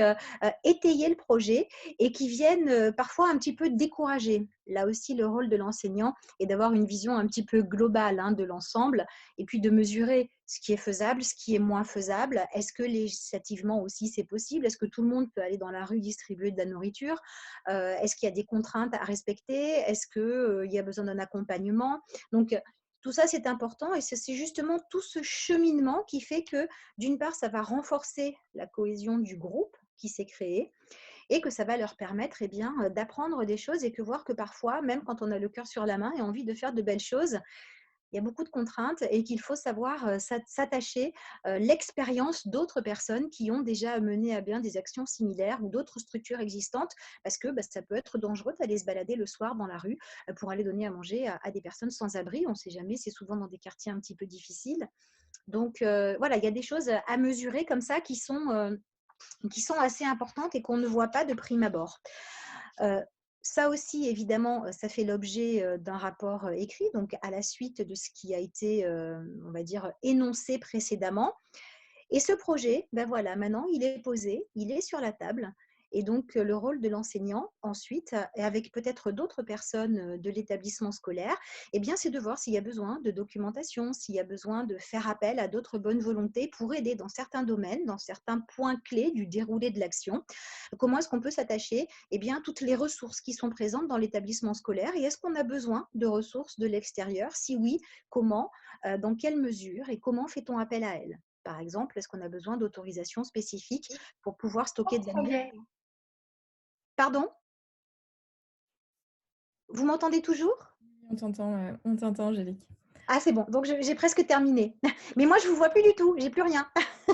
étayer le projet et qui viennent parfois un petit peu décourager. Là aussi, le rôle de l'enseignant est d'avoir une vision un petit peu globale de l'ensemble et puis de mesurer ce qui est faisable, ce qui est moins faisable. Est-ce que législativement aussi c'est possible? Est-ce que tout le monde peut aller dans la rue distribuer de la nourriture? Est-ce qu'il y a des contraintes à respecter? Est-ce qu'il y a besoin d'un accompagnement? Donc, tout ça, c'est important et c'est justement tout ce cheminement qui fait que, d'une part, ça va renforcer la cohésion du groupe qui s'est créé et que ça va leur permettre d'apprendre des choses et que voir que parfois, même quand on a le cœur sur la main et envie de faire de belles choses, il y a beaucoup de contraintes et qu'il faut savoir s'attacher l'expérience d'autres personnes qui ont déjà mené à bien des actions similaires ou d'autres structures existantes parce que ça peut être dangereux d'aller se balader le soir dans la rue pour aller donner à manger à des personnes sans abri. On ne sait jamais, c'est souvent dans des quartiers un petit peu difficiles. Donc voilà, il y a des choses à mesurer comme ça qui sont assez importantes et qu'on ne voit pas de prime abord. Ça aussi, évidemment, ça fait l'objet d'un rapport écrit, donc à la suite de ce qui a été, on va dire, énoncé précédemment. Et ce projet, voilà, maintenant, il est posé, il est sur la table. Et donc, le rôle de l'enseignant, ensuite, et avec peut-être d'autres personnes de l'établissement scolaire, eh bien, c'est de voir s'il y a besoin de documentation, s'il y a besoin de faire appel à d'autres bonnes volontés pour aider dans certains domaines, dans certains points clés du déroulé de l'action. Comment est-ce qu'on peut s'attacher eh bien, à toutes les ressources qui sont présentes dans l'établissement scolaire et est-ce qu'on a besoin de ressources de l'extérieur? Si oui, comment, dans quelle mesure et comment fait-on appel à elles? Par exemple, est-ce qu'on a besoin d'autorisation spécifique pour pouvoir stocker de la nourriture? Pardon? Vous m'entendez toujours? On t'entend, Angélique. Ah, c'est bon. Donc, j'ai presque terminé. Mais moi, je ne vous vois plus du tout. J'ai plus rien.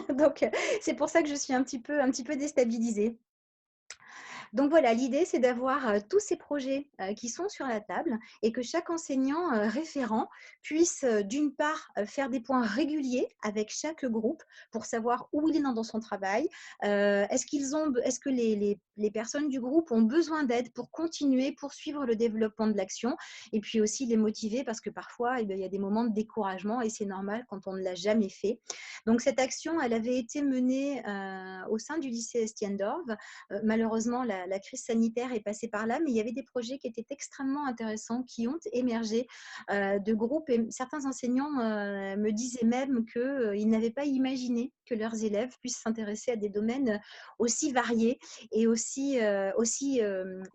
Donc, c'est pour ça que je suis un petit peu déstabilisée. Donc voilà, l'idée, c'est d'avoir tous ces projets qui sont sur la table et que chaque enseignant référent puisse, d'une part, faire des points réguliers avec chaque groupe pour savoir où il est dans son travail. Est-ce que les personnes du groupe ont besoin d'aide pour continuer, poursuivre le développement de l'action et puis aussi les motiver parce que parfois, eh bien, il y a des moments de découragement et c'est normal quand on ne l'a jamais fait. Donc cette action, elle avait été menée au sein du lycée Estiendorf. Malheureusement, la crise sanitaire est passée par là, mais il y avait des projets qui étaient extrêmement intéressants, qui ont émergé de groupes. Et certains enseignants me disaient même qu'ils n'avaient pas imaginé que leurs élèves puissent s'intéresser à des domaines aussi variés et aussi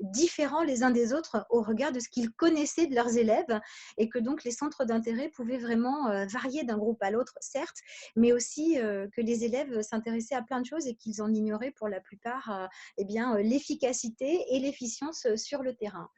différents les uns des autres au regard de ce qu'ils connaissaient de leurs élèves et que donc les centres d'intérêt pouvaient vraiment varier d'un groupe à l'autre, certes, mais aussi que les élèves s'intéressaient à plein de choses et qu'ils en ignoraient pour la plupart eh bien, l'efficacité et l'efficience sur le terrain.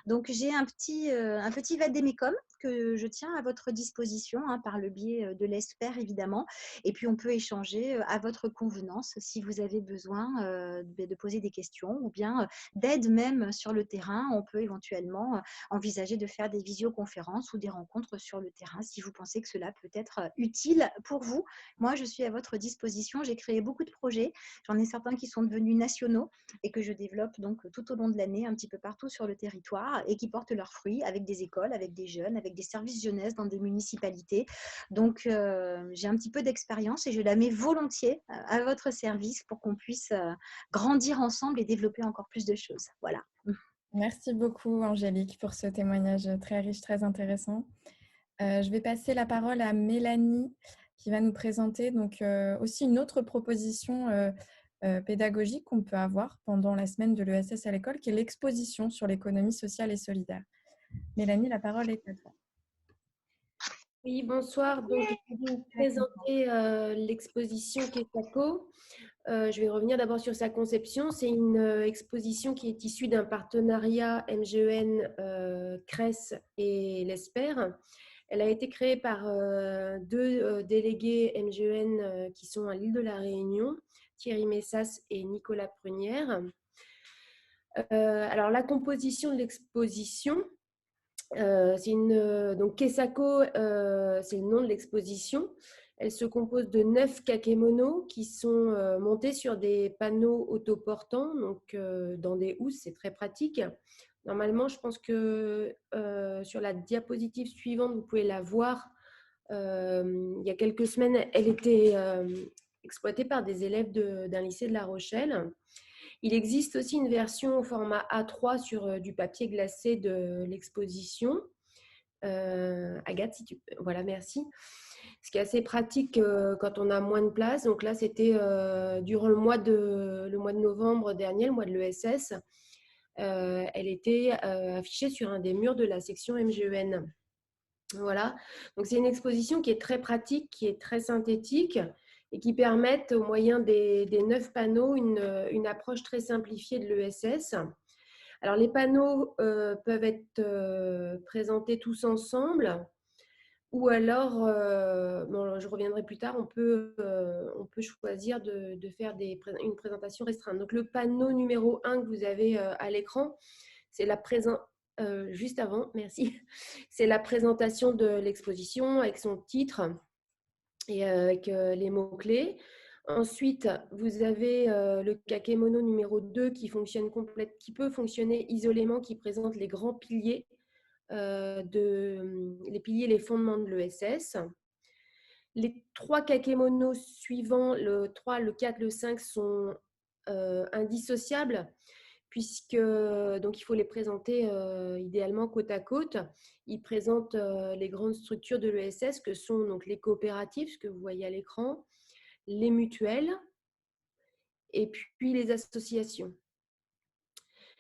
Donc, j'ai un petit vade-mecum que je tiens à votre disposition par le biais de l'ESPER, évidemment. Et puis, on peut échanger à votre convenance si vous avez besoin de poser des questions ou bien d'aide même sur le terrain. On peut éventuellement envisager de faire des visioconférences ou des rencontres sur le terrain si vous pensez que cela peut être utile pour vous. Moi, je suis à votre disposition. J'ai créé beaucoup de projets. J'en ai certains qui sont devenus nationaux et que je développe donc tout au long de l'année un petit peu partout sur le territoire et qui portent leurs fruits avec des écoles, avec des jeunes, avec des services jeunesse dans des municipalités. Donc, j'ai un petit peu d'expérience et je la mets volontiers à votre service pour qu'on puisse grandir ensemble et développer encore plus de choses. Voilà. Merci beaucoup, Angélique, pour ce témoignage très riche, très intéressant. Je vais passer la parole à Mélanie qui va nous présenter donc, aussi une autre proposition pédagogique qu'on peut avoir pendant la semaine de l'ESS à l'école, qui est l'exposition sur l'économie sociale et solidaire. Mélanie, la parole est à toi. Oui, bonsoir. Donc, je vais vous présenter l'exposition Quesaco. Je vais revenir d'abord sur sa conception. C'est une exposition qui est issue d'un partenariat MGEN, CRES et l'ESPER. Elle a été créée par deux délégués MGEN qui sont à l'île de la Réunion, Thierry Messas et Nicolas Prunière. Alors, la composition de l'exposition, donc Quesaco, c'est le nom de l'exposition. Elle se compose de 9 kakémonos qui sont montés sur des panneaux autoportants, donc dans des housses, c'est très pratique. Normalement, je pense que sur la diapositive suivante, vous pouvez la voir. Il y a quelques semaines, elle était exploitée par des élèves d'un lycée de La Rochelle. Il existe aussi une version au format A3 sur du papier glacé de l'exposition. Agathe, si tu peux. Voilà, merci. Ce qui est assez pratique quand on a moins de place. Donc là, c'était durant le mois de novembre dernier, le mois de l'ESS. Elle était affichée sur un des murs de la section MGEN. Voilà. Donc c'est une exposition qui est très pratique, qui est très synthétique et qui permettent, au moyen des 9 panneaux, une approche très simplifiée de l'ESS. Alors, les panneaux peuvent être présentés tous ensemble ou alors, bon, je reviendrai plus tard, on peut choisir de faire une présentation restreinte. Donc, le panneau numéro 1 que vous avez à l'écran, c'est la présentation. Juste avant, merci. C'est la présentation de l'exposition avec son titre et avec les mots-clés. Ensuite, vous avez le kakémono numéro 2 qui peut fonctionner isolément, qui présente les grands piliers, les piliers, les fondements de l'ESS. Les 3 kakémonos suivants, le 3, le 4, le 5, sont indissociables, puisque donc il faut les présenter idéalement côte à côte. Ils présentent les grandes structures de l'ESS que sont donc les coopératives, ce que vous voyez à l'écran, les mutuelles et puis les associations.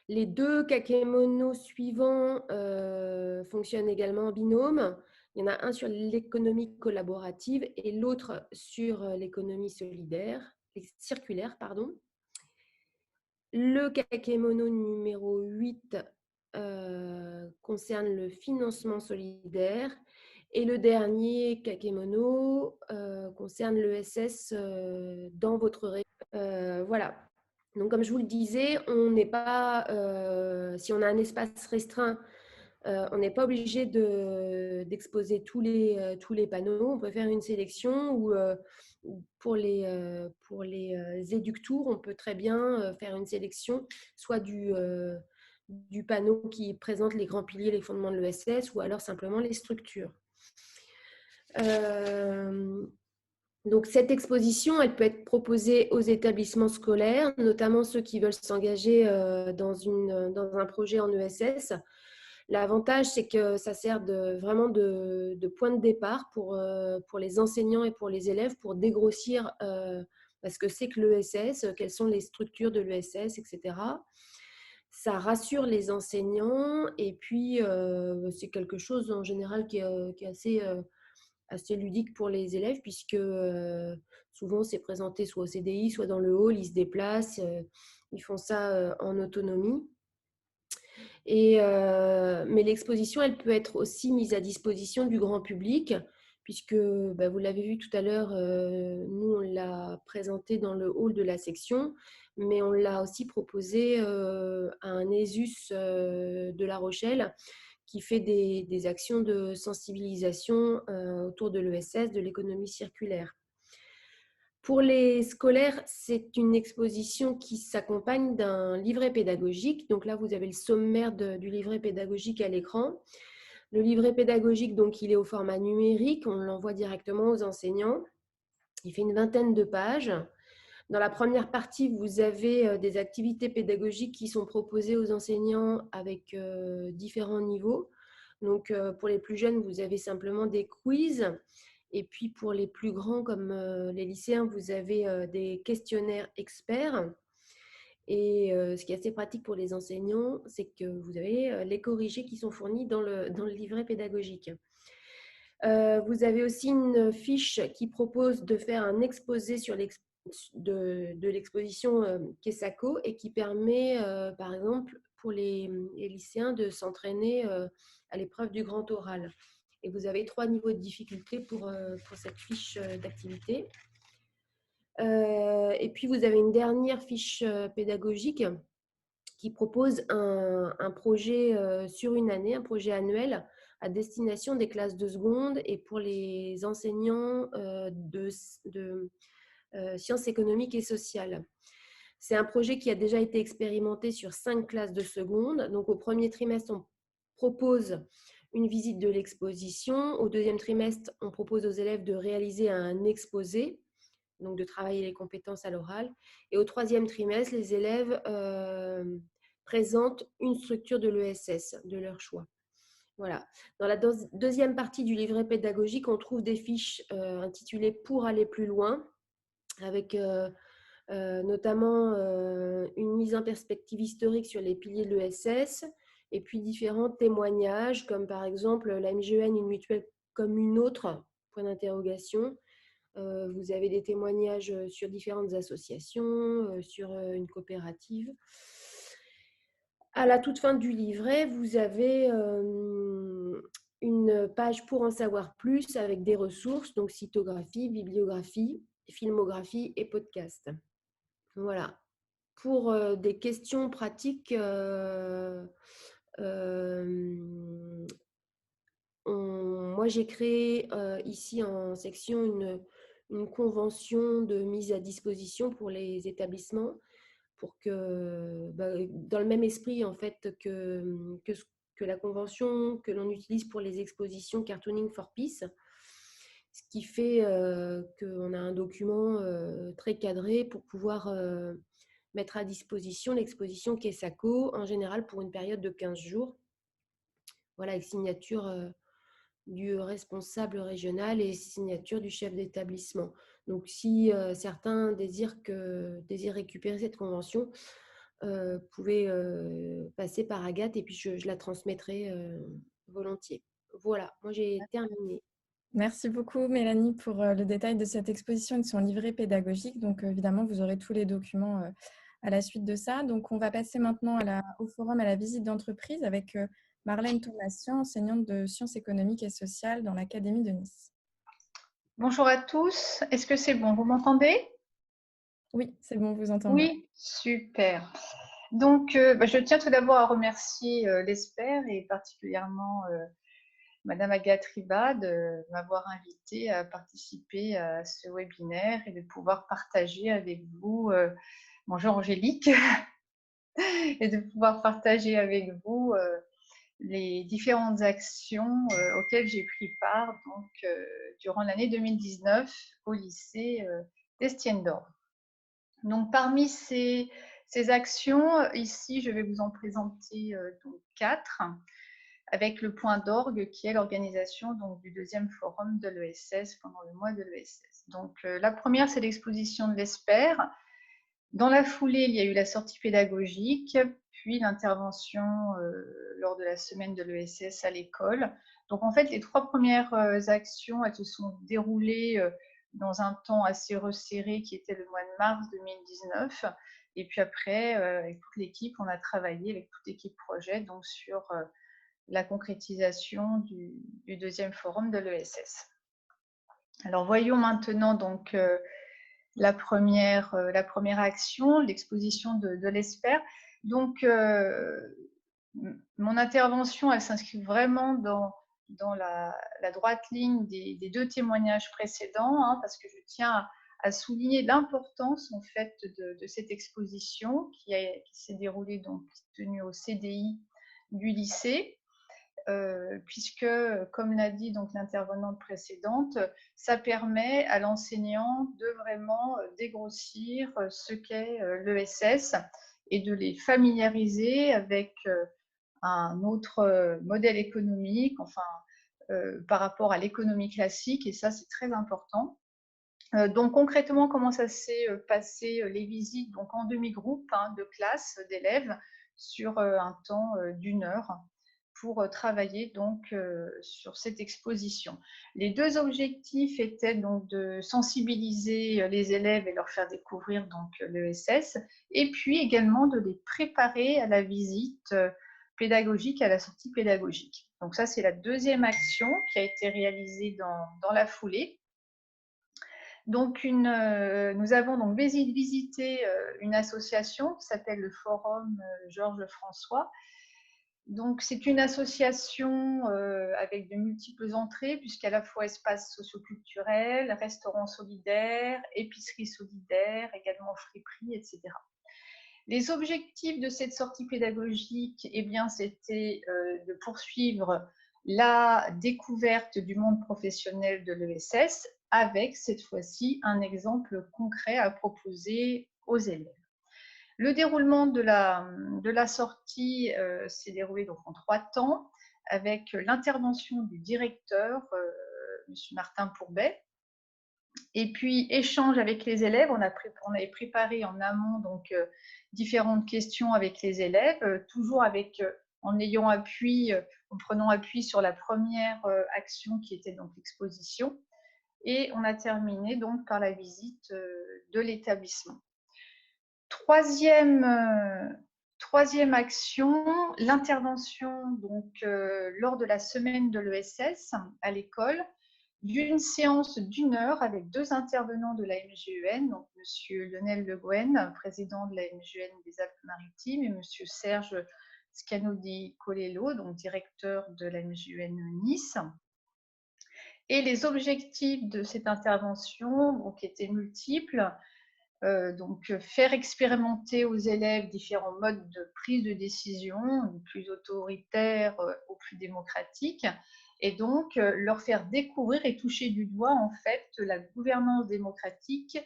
Les deux kakémonos suivants fonctionnent également en binôme. Il y en a un sur l'économie collaborative et l'autre sur l'économie circulaire. Pardon. Le kakémono numéro 8 concerne le financement solidaire et le dernier kakémono concerne l'ESS dans votre région. Voilà. Donc, comme je vous le disais, on n'est pas, si on a un espace restreint, on n'est pas obligé d'exposer tous les panneaux. On peut faire une sélection ou pour les éductours, on peut très bien faire une sélection, soit du panneau qui présente les grands piliers, les fondements de l'ESS, ou alors simplement les structures. Donc, cette exposition, elle peut être proposée aux établissements scolaires, notamment ceux qui veulent s'engager dans un projet en ESS. L'avantage, c'est que ça sert vraiment de point de départ pour les enseignants et pour les élèves pour dégrossir ce que c'est que l'ESS, quelles sont les structures de l'ESS, etc. Ça rassure les enseignants et puis c'est quelque chose en général qui est assez ludique pour les élèves puisque souvent c'est présenté soit au CDI, soit dans le hall, ils se déplacent, ils font ça en autonomie. Mais l'exposition, elle peut être aussi mise à disposition du grand public puisque vous l'avez vu tout à l'heure, nous on l'a présenté dans le hall de la section, mais on l'a aussi proposé à un ESUS de La Rochelle qui fait des actions de sensibilisation autour de l'ESS, de l'économie circulaire. Pour les scolaires, c'est une exposition qui s'accompagne d'un livret pédagogique. Donc là, vous avez le sommaire du livret pédagogique à l'écran. Le livret pédagogique, donc, il est au format numérique. On l'envoie directement aux enseignants. Il fait une vingtaine de pages. Dans la première partie, vous avez des activités pédagogiques qui sont proposées aux enseignants avec différents niveaux. Donc, pour les plus jeunes, vous avez simplement des quiz. Et puis, pour les plus grands, comme les lycéens, vous avez des questionnaires experts. Et ce qui est assez pratique pour les enseignants, c'est que vous avez les corrigés qui sont fournis dans le livret pédagogique. Vous avez aussi une fiche qui propose de faire un exposé sur de l'exposition Kesako et qui permet, par exemple, pour les lycéens de s'entraîner à l'épreuve du grand oral. Et vous avez 3 niveaux de difficulté pour cette fiche d'activité. Et puis, vous avez une dernière fiche pédagogique qui propose un projet sur une année, un projet annuel à destination des classes de seconde et pour les enseignants de sciences économiques et sociales. C'est un projet qui a déjà été expérimenté sur 5 classes de seconde. Donc, au premier trimestre, on propose une visite de l'exposition. Au deuxième trimestre, on propose aux élèves de réaliser un exposé, donc de travailler les compétences à l'oral. Et au troisième trimestre, les élèves présentent une structure de l'ESS de leur choix. Voilà. Dans la deuxième partie du livret pédagogique, on trouve des fiches intitulées « Pour aller plus loin », avec notamment une mise en perspective historique sur les piliers de l'ESS, et puis différents témoignages, comme par exemple la MGEN, une mutuelle comme une autre, point d'interrogation. Vous avez des témoignages sur différentes associations, sur une coopérative. À la toute fin du livret, vous avez une page pour en savoir plus avec des ressources, donc cytographie, bibliographie, filmographie et podcast. Voilà. Pour des questions pratiques, moi j'ai créé ici en section une convention de mise à disposition pour les établissements pour que, dans le même esprit en fait que la convention que l'on utilise pour les expositions Cartooning for Peace, ce qui fait qu'on a un document très cadré pour pouvoir mettre à disposition l'exposition Kessako, en général pour une période de 15 jours. Voilà, avec signature du responsable régional et signature du chef d'établissement. Donc, si certains désirent récupérer cette convention, pouvez passer par Agathe et puis je la transmettrai volontiers. Voilà, moi j'ai terminé. Merci beaucoup Mélanie pour le détail de cette exposition et de son livret pédagogique. Donc évidemment, vous aurez tous les documents à la suite de ça. Donc on va passer maintenant au forum à la visite d'entreprise avec Marlène Thomassian, enseignante de sciences économiques et sociales dans l'Académie de Nice. Bonjour à tous, est-ce que c'est bon? Vous m'entendez? Oui, c'est bon, vous entendez. Oui, super. Donc, je tiens tout d'abord à remercier l'ESPER et particulièrement Madame Agathe Riba de m'avoir invitée à participer à ce webinaire et de pouvoir partager avec vous, bonjour Angélique, et de pouvoir partager avec vous les différentes actions auxquelles j'ai pris part donc, durant l'année 2019 au lycée d'Estienne-d'Or. Donc, parmi ces actions, ici, je vais vous en présenter donc 4, avec le point d'orgue qui est l'organisation du deuxième forum de l'ESS pendant le mois de l'ESS. Donc, la première, c'est l'exposition de l'ESPER. Dans la foulée, il y a eu la sortie pédagogique, puis l'intervention lors de la semaine de l'ESS à l'école. Donc, en fait, les 3 premières actions, elles se sont déroulées dans un temps assez resserré qui était le mois de mars 2019. Et puis après, avec toute l'équipe, on a travaillé avec toute l'équipe projet donc sur la concrétisation du deuxième forum de l'ESS. Alors, voyons maintenant donc la première action, l'exposition de l'ESPER. Donc, mon intervention, elle s'inscrit vraiment dans la droite ligne des 2 témoignages précédents, hein, parce que je tiens à souligner l'importance en fait de cette exposition qui s'est déroulée, donc tenue au CDI du lycée. Puisque, comme l'a dit donc l'intervenante précédente, ça permet à l'enseignant de vraiment dégrossir ce qu'est l'ESS et de les familiariser avec un autre modèle économique, enfin, par rapport à l'économie classique, et ça, c'est très important. Donc, concrètement, comment ça s'est passé les visites donc en demi-groupe de classe d'élèves sur un temps d'1 heure pour travailler donc sur cette exposition. Les 2 objectifs étaient donc de sensibiliser les élèves et leur faire découvrir donc l'ESS, et puis également de les préparer à la visite pédagogique, à la sortie pédagogique. Donc ça, c'est la 2e action qui a été réalisée dans la foulée. Donc, nous avons donc visité une association qui s'appelle le Forum Georges François. Donc, c'est une association avec de multiples entrées, puisqu'à la fois espace socioculturel, restaurant solidaire, épicerie solidaire, également friperie, etc. Les objectifs de cette sortie pédagogique, eh bien, c'était de poursuivre la découverte du monde professionnel de l'ESS avec, cette fois-ci, un exemple concret à proposer aux élèves. Le déroulement de la sortie s'est déroulé donc en 3 temps, avec l'intervention du directeur, M. Martin Pourbet, et puis échange avec les élèves. On avait préparé en amont donc différentes questions avec les élèves, toujours en prenant appui sur la première action qui était donc l'exposition, et on a terminé donc par la visite de l'établissement. Troisième action, l'intervention donc lors de la semaine de l'ESS à l'école, d'une séance d'1 heure avec 2 intervenants de la MGEN, donc M. Lionel Le Gouen, président de la MGEN des Alpes-Maritimes, et M. Serge Scanodi-Colello, donc directeur de la MGEN Nice. Et les objectifs de cette intervention donc, étaient multiples. Donc, faire expérimenter aux élèves différents modes de prise de décision, du plus autoritaire au plus démocratique, et donc leur faire découvrir et toucher du doigt en fait la gouvernance démocratique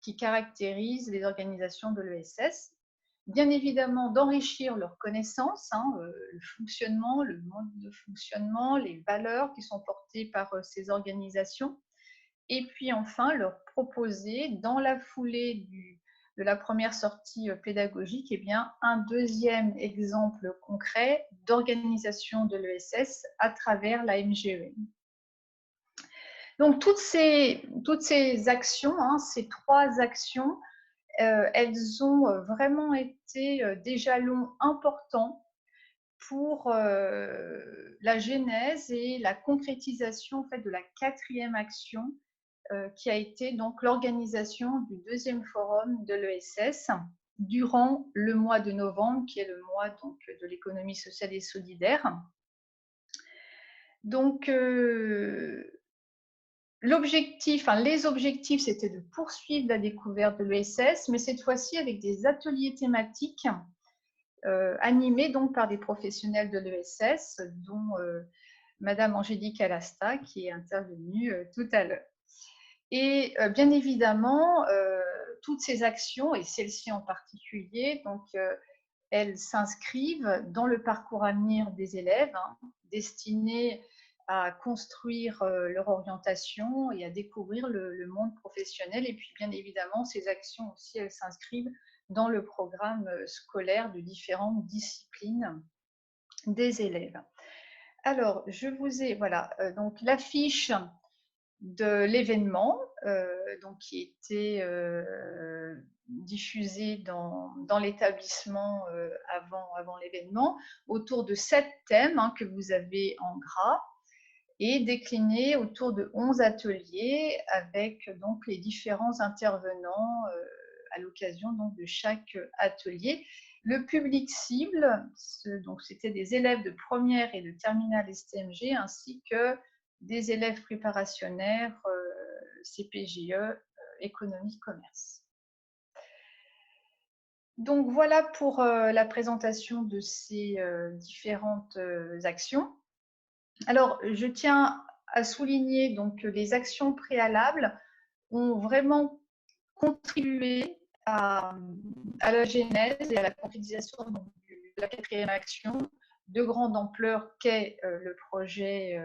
qui caractérisent les organisations de l'ESS. Bien évidemment, d'enrichir leurs connaissances, le fonctionnement, le mode de fonctionnement, les valeurs qui sont portées par ces organisations. Et puis enfin, leur proposer, dans la foulée de la première sortie pédagogique, eh bien, un deuxième exemple concret d'organisation de l'ESS à travers la MGEN. Donc, toutes ces actions, ces 3 actions, elles ont vraiment été des jalons importants pour la genèse et la concrétisation en fait, de la 4e action qui a été donc l'organisation du 2e forum de l'ESS durant le mois de novembre, qui est le mois donc, de l'économie sociale et solidaire. Donc, les objectifs, c'était de poursuivre la découverte de l'ESS, mais cette fois-ci avec des ateliers thématiques animés donc par des professionnels de l'ESS, dont Madame Angélique Alasta, qui est intervenue tout à l'heure. Et bien évidemment, toutes ces actions, et celle-ci en particulier, donc, elles s'inscrivent dans le parcours à venir des élèves, destinés à construire leur orientation et à découvrir le monde professionnel. Et puis, bien évidemment, ces actions aussi, elles s'inscrivent dans le programme scolaire de différentes disciplines des élèves. Alors, je vous ai, voilà, donc l'affiche de l'événement qui était diffusé dans l'établissement avant l'événement, autour de 7 thèmes que vous avez en gras et déclinés autour de 11 ateliers avec donc les différents intervenants à l'occasion de chaque atelier. Le public cible, donc c'était des élèves de première et de terminale STMG ainsi que des élèves préparationnaires CPGE, économie, commerce. Donc voilà pour la présentation de ces différentes actions. Alors, je tiens à souligner donc, que les actions préalables ont vraiment contribué à la genèse et à la concrétisation de la 4e action de grande ampleur qu'est le projet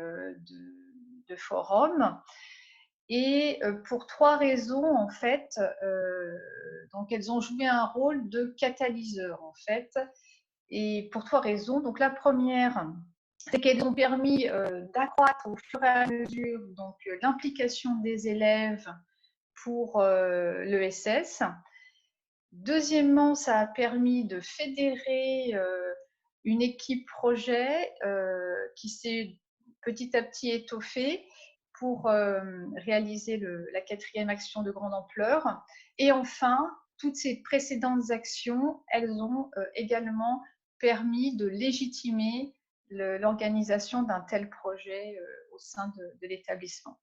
de forum. Et pour 3 raisons, en fait, donc elles ont joué un rôle de catalyseur, en fait, et pour 3 raisons. Donc la première, c'est qu'elles ont permis d'accroître au fur et à mesure donc l'implication des élèves pour l'ESS. Deuxièmement, ça a permis de fédérer une équipe projet qui s'est petit à petit étoffée pour réaliser la 4e action de grande ampleur. Et enfin, toutes ces précédentes actions, elles ont également permis de légitimer l'organisation d'un tel projet au sein de l'établissement.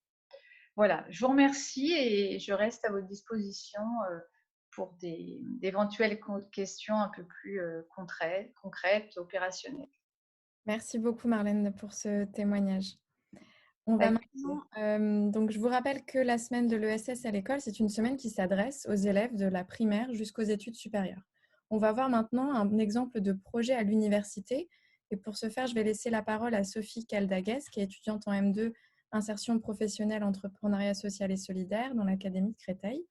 Voilà, je vous remercie et je reste à votre disposition pour d'éventuelles questions un peu plus concrètes, opérationnelles. Merci beaucoup Marlène pour ce témoignage. On va maintenant, donc je vous rappelle que la semaine de l'ESS à l'école, c'est une semaine qui s'adresse aux élèves de la primaire jusqu'aux études supérieures. On va voir maintenant un exemple de projet à l'université. Et pour ce faire, je vais laisser la parole à Sophie Caldagues, qui est étudiante en M2, insertion professionnelle, entrepreneuriat social et solidaire dans l'Académie de Créteil.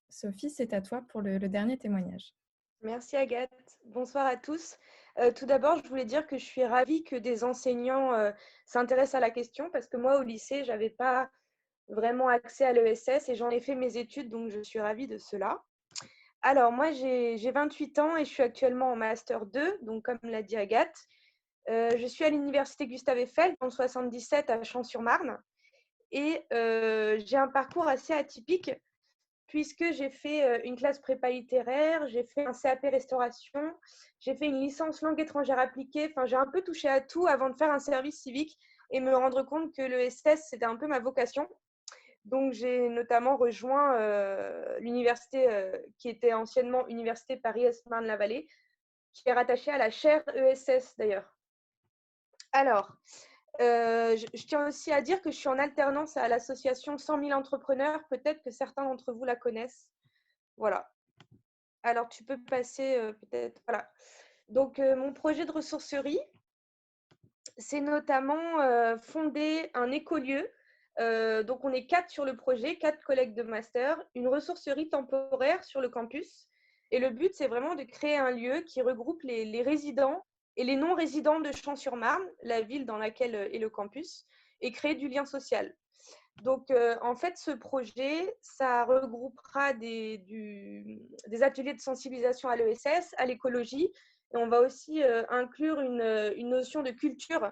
Sophie, c'est à toi pour le dernier témoignage. Merci Agathe. Bonsoir à tous. Tout d'abord, je voulais dire que je suis ravie que des enseignants s'intéressent à la question parce que moi, au lycée, je n'avais pas vraiment accès à l'ESS et j'en ai fait mes études, donc je suis ravie de cela. Alors, moi, j'ai 28 ans et je suis actuellement en Master 2, donc comme l'a dit Agathe. Je suis à l'Université Gustave Eiffel, dans le 77 à Champs-sur-Marne. Et j'ai un parcours assez atypique puisque j'ai fait une classe prépa littéraire, j'ai fait un CAP restauration, j'ai fait une licence langue étrangère appliquée. Enfin, j'ai un peu touché à tout avant de faire un service civique et me rendre compte que l'ESS, c'était un peu ma vocation. Donc, j'ai notamment rejoint l'université qui était anciennement Université Paris-Est-Marne-la-Vallée, qui est rattachée à la chaire ESS d'ailleurs. Alors, je tiens aussi à dire que je suis en alternance à l'association 100 000 entrepreneurs. Peut-être que certains d'entre vous la connaissent. Voilà. Alors, tu peux passer peut-être. Voilà. Donc, mon projet de ressourcerie, c'est notamment fonder un écolieu. Donc, on est 4 sur le projet, 4 collègues de master, une ressourcerie temporaire sur le campus. Et le but, c'est vraiment de créer un lieu qui regroupe les résidents et les non-résidents de Champs-sur-Marne, la ville dans laquelle est le campus, et créer du lien social. Donc, en fait, ce projet, ça regroupera des ateliers de sensibilisation à l'ESS, à l'écologie, et on va aussi inclure une notion de culture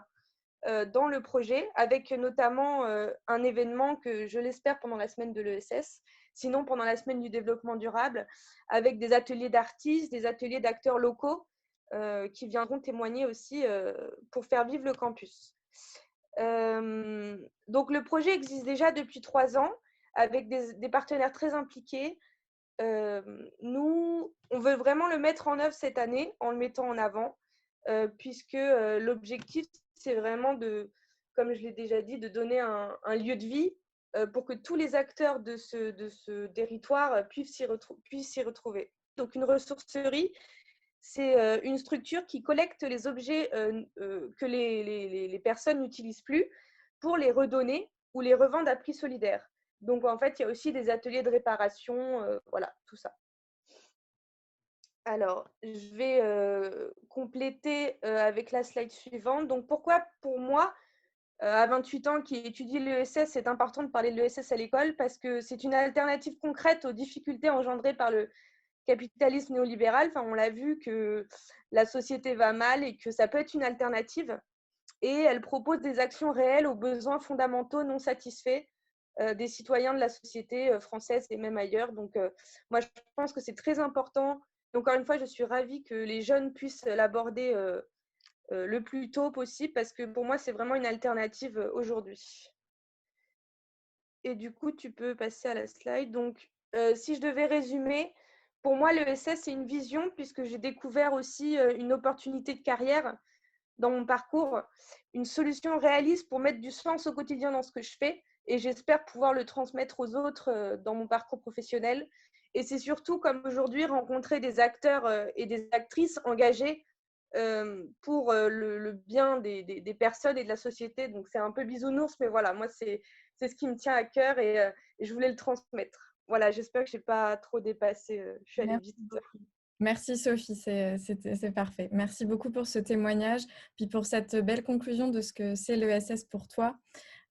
dans le projet, avec notamment un événement que je l'espère pendant la semaine de l'ESS, sinon pendant la semaine du développement durable, avec des ateliers d'artistes, des ateliers d'acteurs locaux qui viendront témoigner aussi pour faire vivre le campus. Donc le projet existe déjà depuis 3 ans avec des partenaires très impliqués. Nous, on veut vraiment le mettre en œuvre cette année en le mettant en avant, puisque l'objectif, c'est vraiment comme je l'ai déjà dit, de donner un lieu de vie pour que tous les acteurs de ce territoire puissent s'y retrouver. Donc une ressourcerie, c'est une structure qui collecte les objets que les personnes n'utilisent plus pour les redonner ou les revendre à prix solidaire. Donc, en fait, il y a aussi des ateliers de réparation, voilà, tout ça. Alors, je vais compléter avec la slide suivante. Donc, pourquoi, pour moi, à 28 ans, qui étudie l'ESS, c'est important de parler de l'ESS à l'école parce que c'est une alternative concrète aux difficultés engendrées par le capitalisme néolibéral. Enfin, on l'a vu que la société va mal et que ça peut être une alternative. Et elle propose des actions réelles aux besoins fondamentaux non satisfaits des citoyens de la société française et même ailleurs. Donc, moi, je pense que c'est très important. Encore une fois, je suis ravie que les jeunes puissent l'aborder le plus tôt possible parce que pour moi, c'est vraiment une alternative aujourd'hui. Et du coup, tu peux passer à la slide. Donc, si je devais résumer, pour moi, l'ESS, c'est une vision puisque j'ai découvert aussi une opportunité de carrière dans mon parcours, une solution réaliste pour mettre du sens au quotidien dans ce que je fais et j'espère pouvoir le transmettre aux autres dans mon parcours professionnel. Et c'est surtout, comme aujourd'hui, rencontrer des acteurs et des actrices engagés pour le bien des personnes et de la société. Donc, c'est un peu bisounours, mais voilà, moi, c'est ce qui me tient à cœur et je voulais le transmettre. Voilà, j'espère que je n'ai pas trop dépassé. Je suis allée vite. Merci Sophie, c'est parfait. Merci beaucoup pour ce témoignage, puis pour cette belle conclusion de ce que c'est l'ESS pour toi.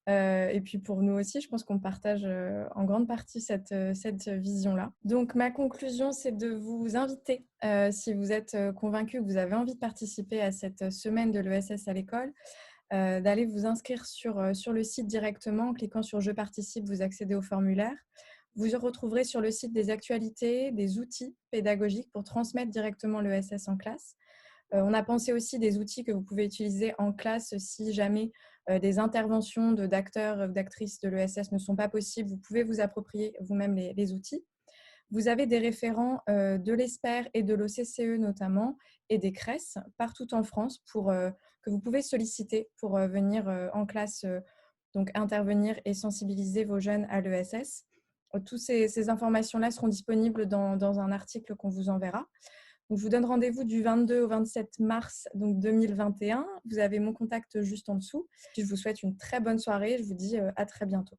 Et puis pour nous aussi, je pense qu'on partage en grande partie cette vision-là. Donc ma conclusion, c'est de vous inviter, si vous êtes convaincu que vous avez envie de participer à cette semaine de l'ESS à l'école, d'aller vous inscrire sur le site directement. En cliquant sur « Je participe », vous accédez au formulaire. Vous retrouverez sur le site des actualités, des outils pédagogiques pour transmettre directement l'ESS en classe. On a pensé aussi des outils que vous pouvez utiliser en classe si jamais des interventions d'acteurs ou d'actrices de l'ESS ne sont pas possibles. Vous pouvez vous approprier vous-même les outils. Vous avez des référents de l'ESPER et de l'OCCE notamment, et des CRES partout en France que vous pouvez solliciter pour venir en classe, donc intervenir et sensibiliser vos jeunes à l'ESS. Toutes ces informations-là seront disponibles dans un article qu'on vous enverra. Donc, je vous donne rendez-vous du 22 au 27 mars donc 2021. Vous avez mon contact juste en dessous. Je vous souhaite une très bonne soirée. Je vous dis à très bientôt.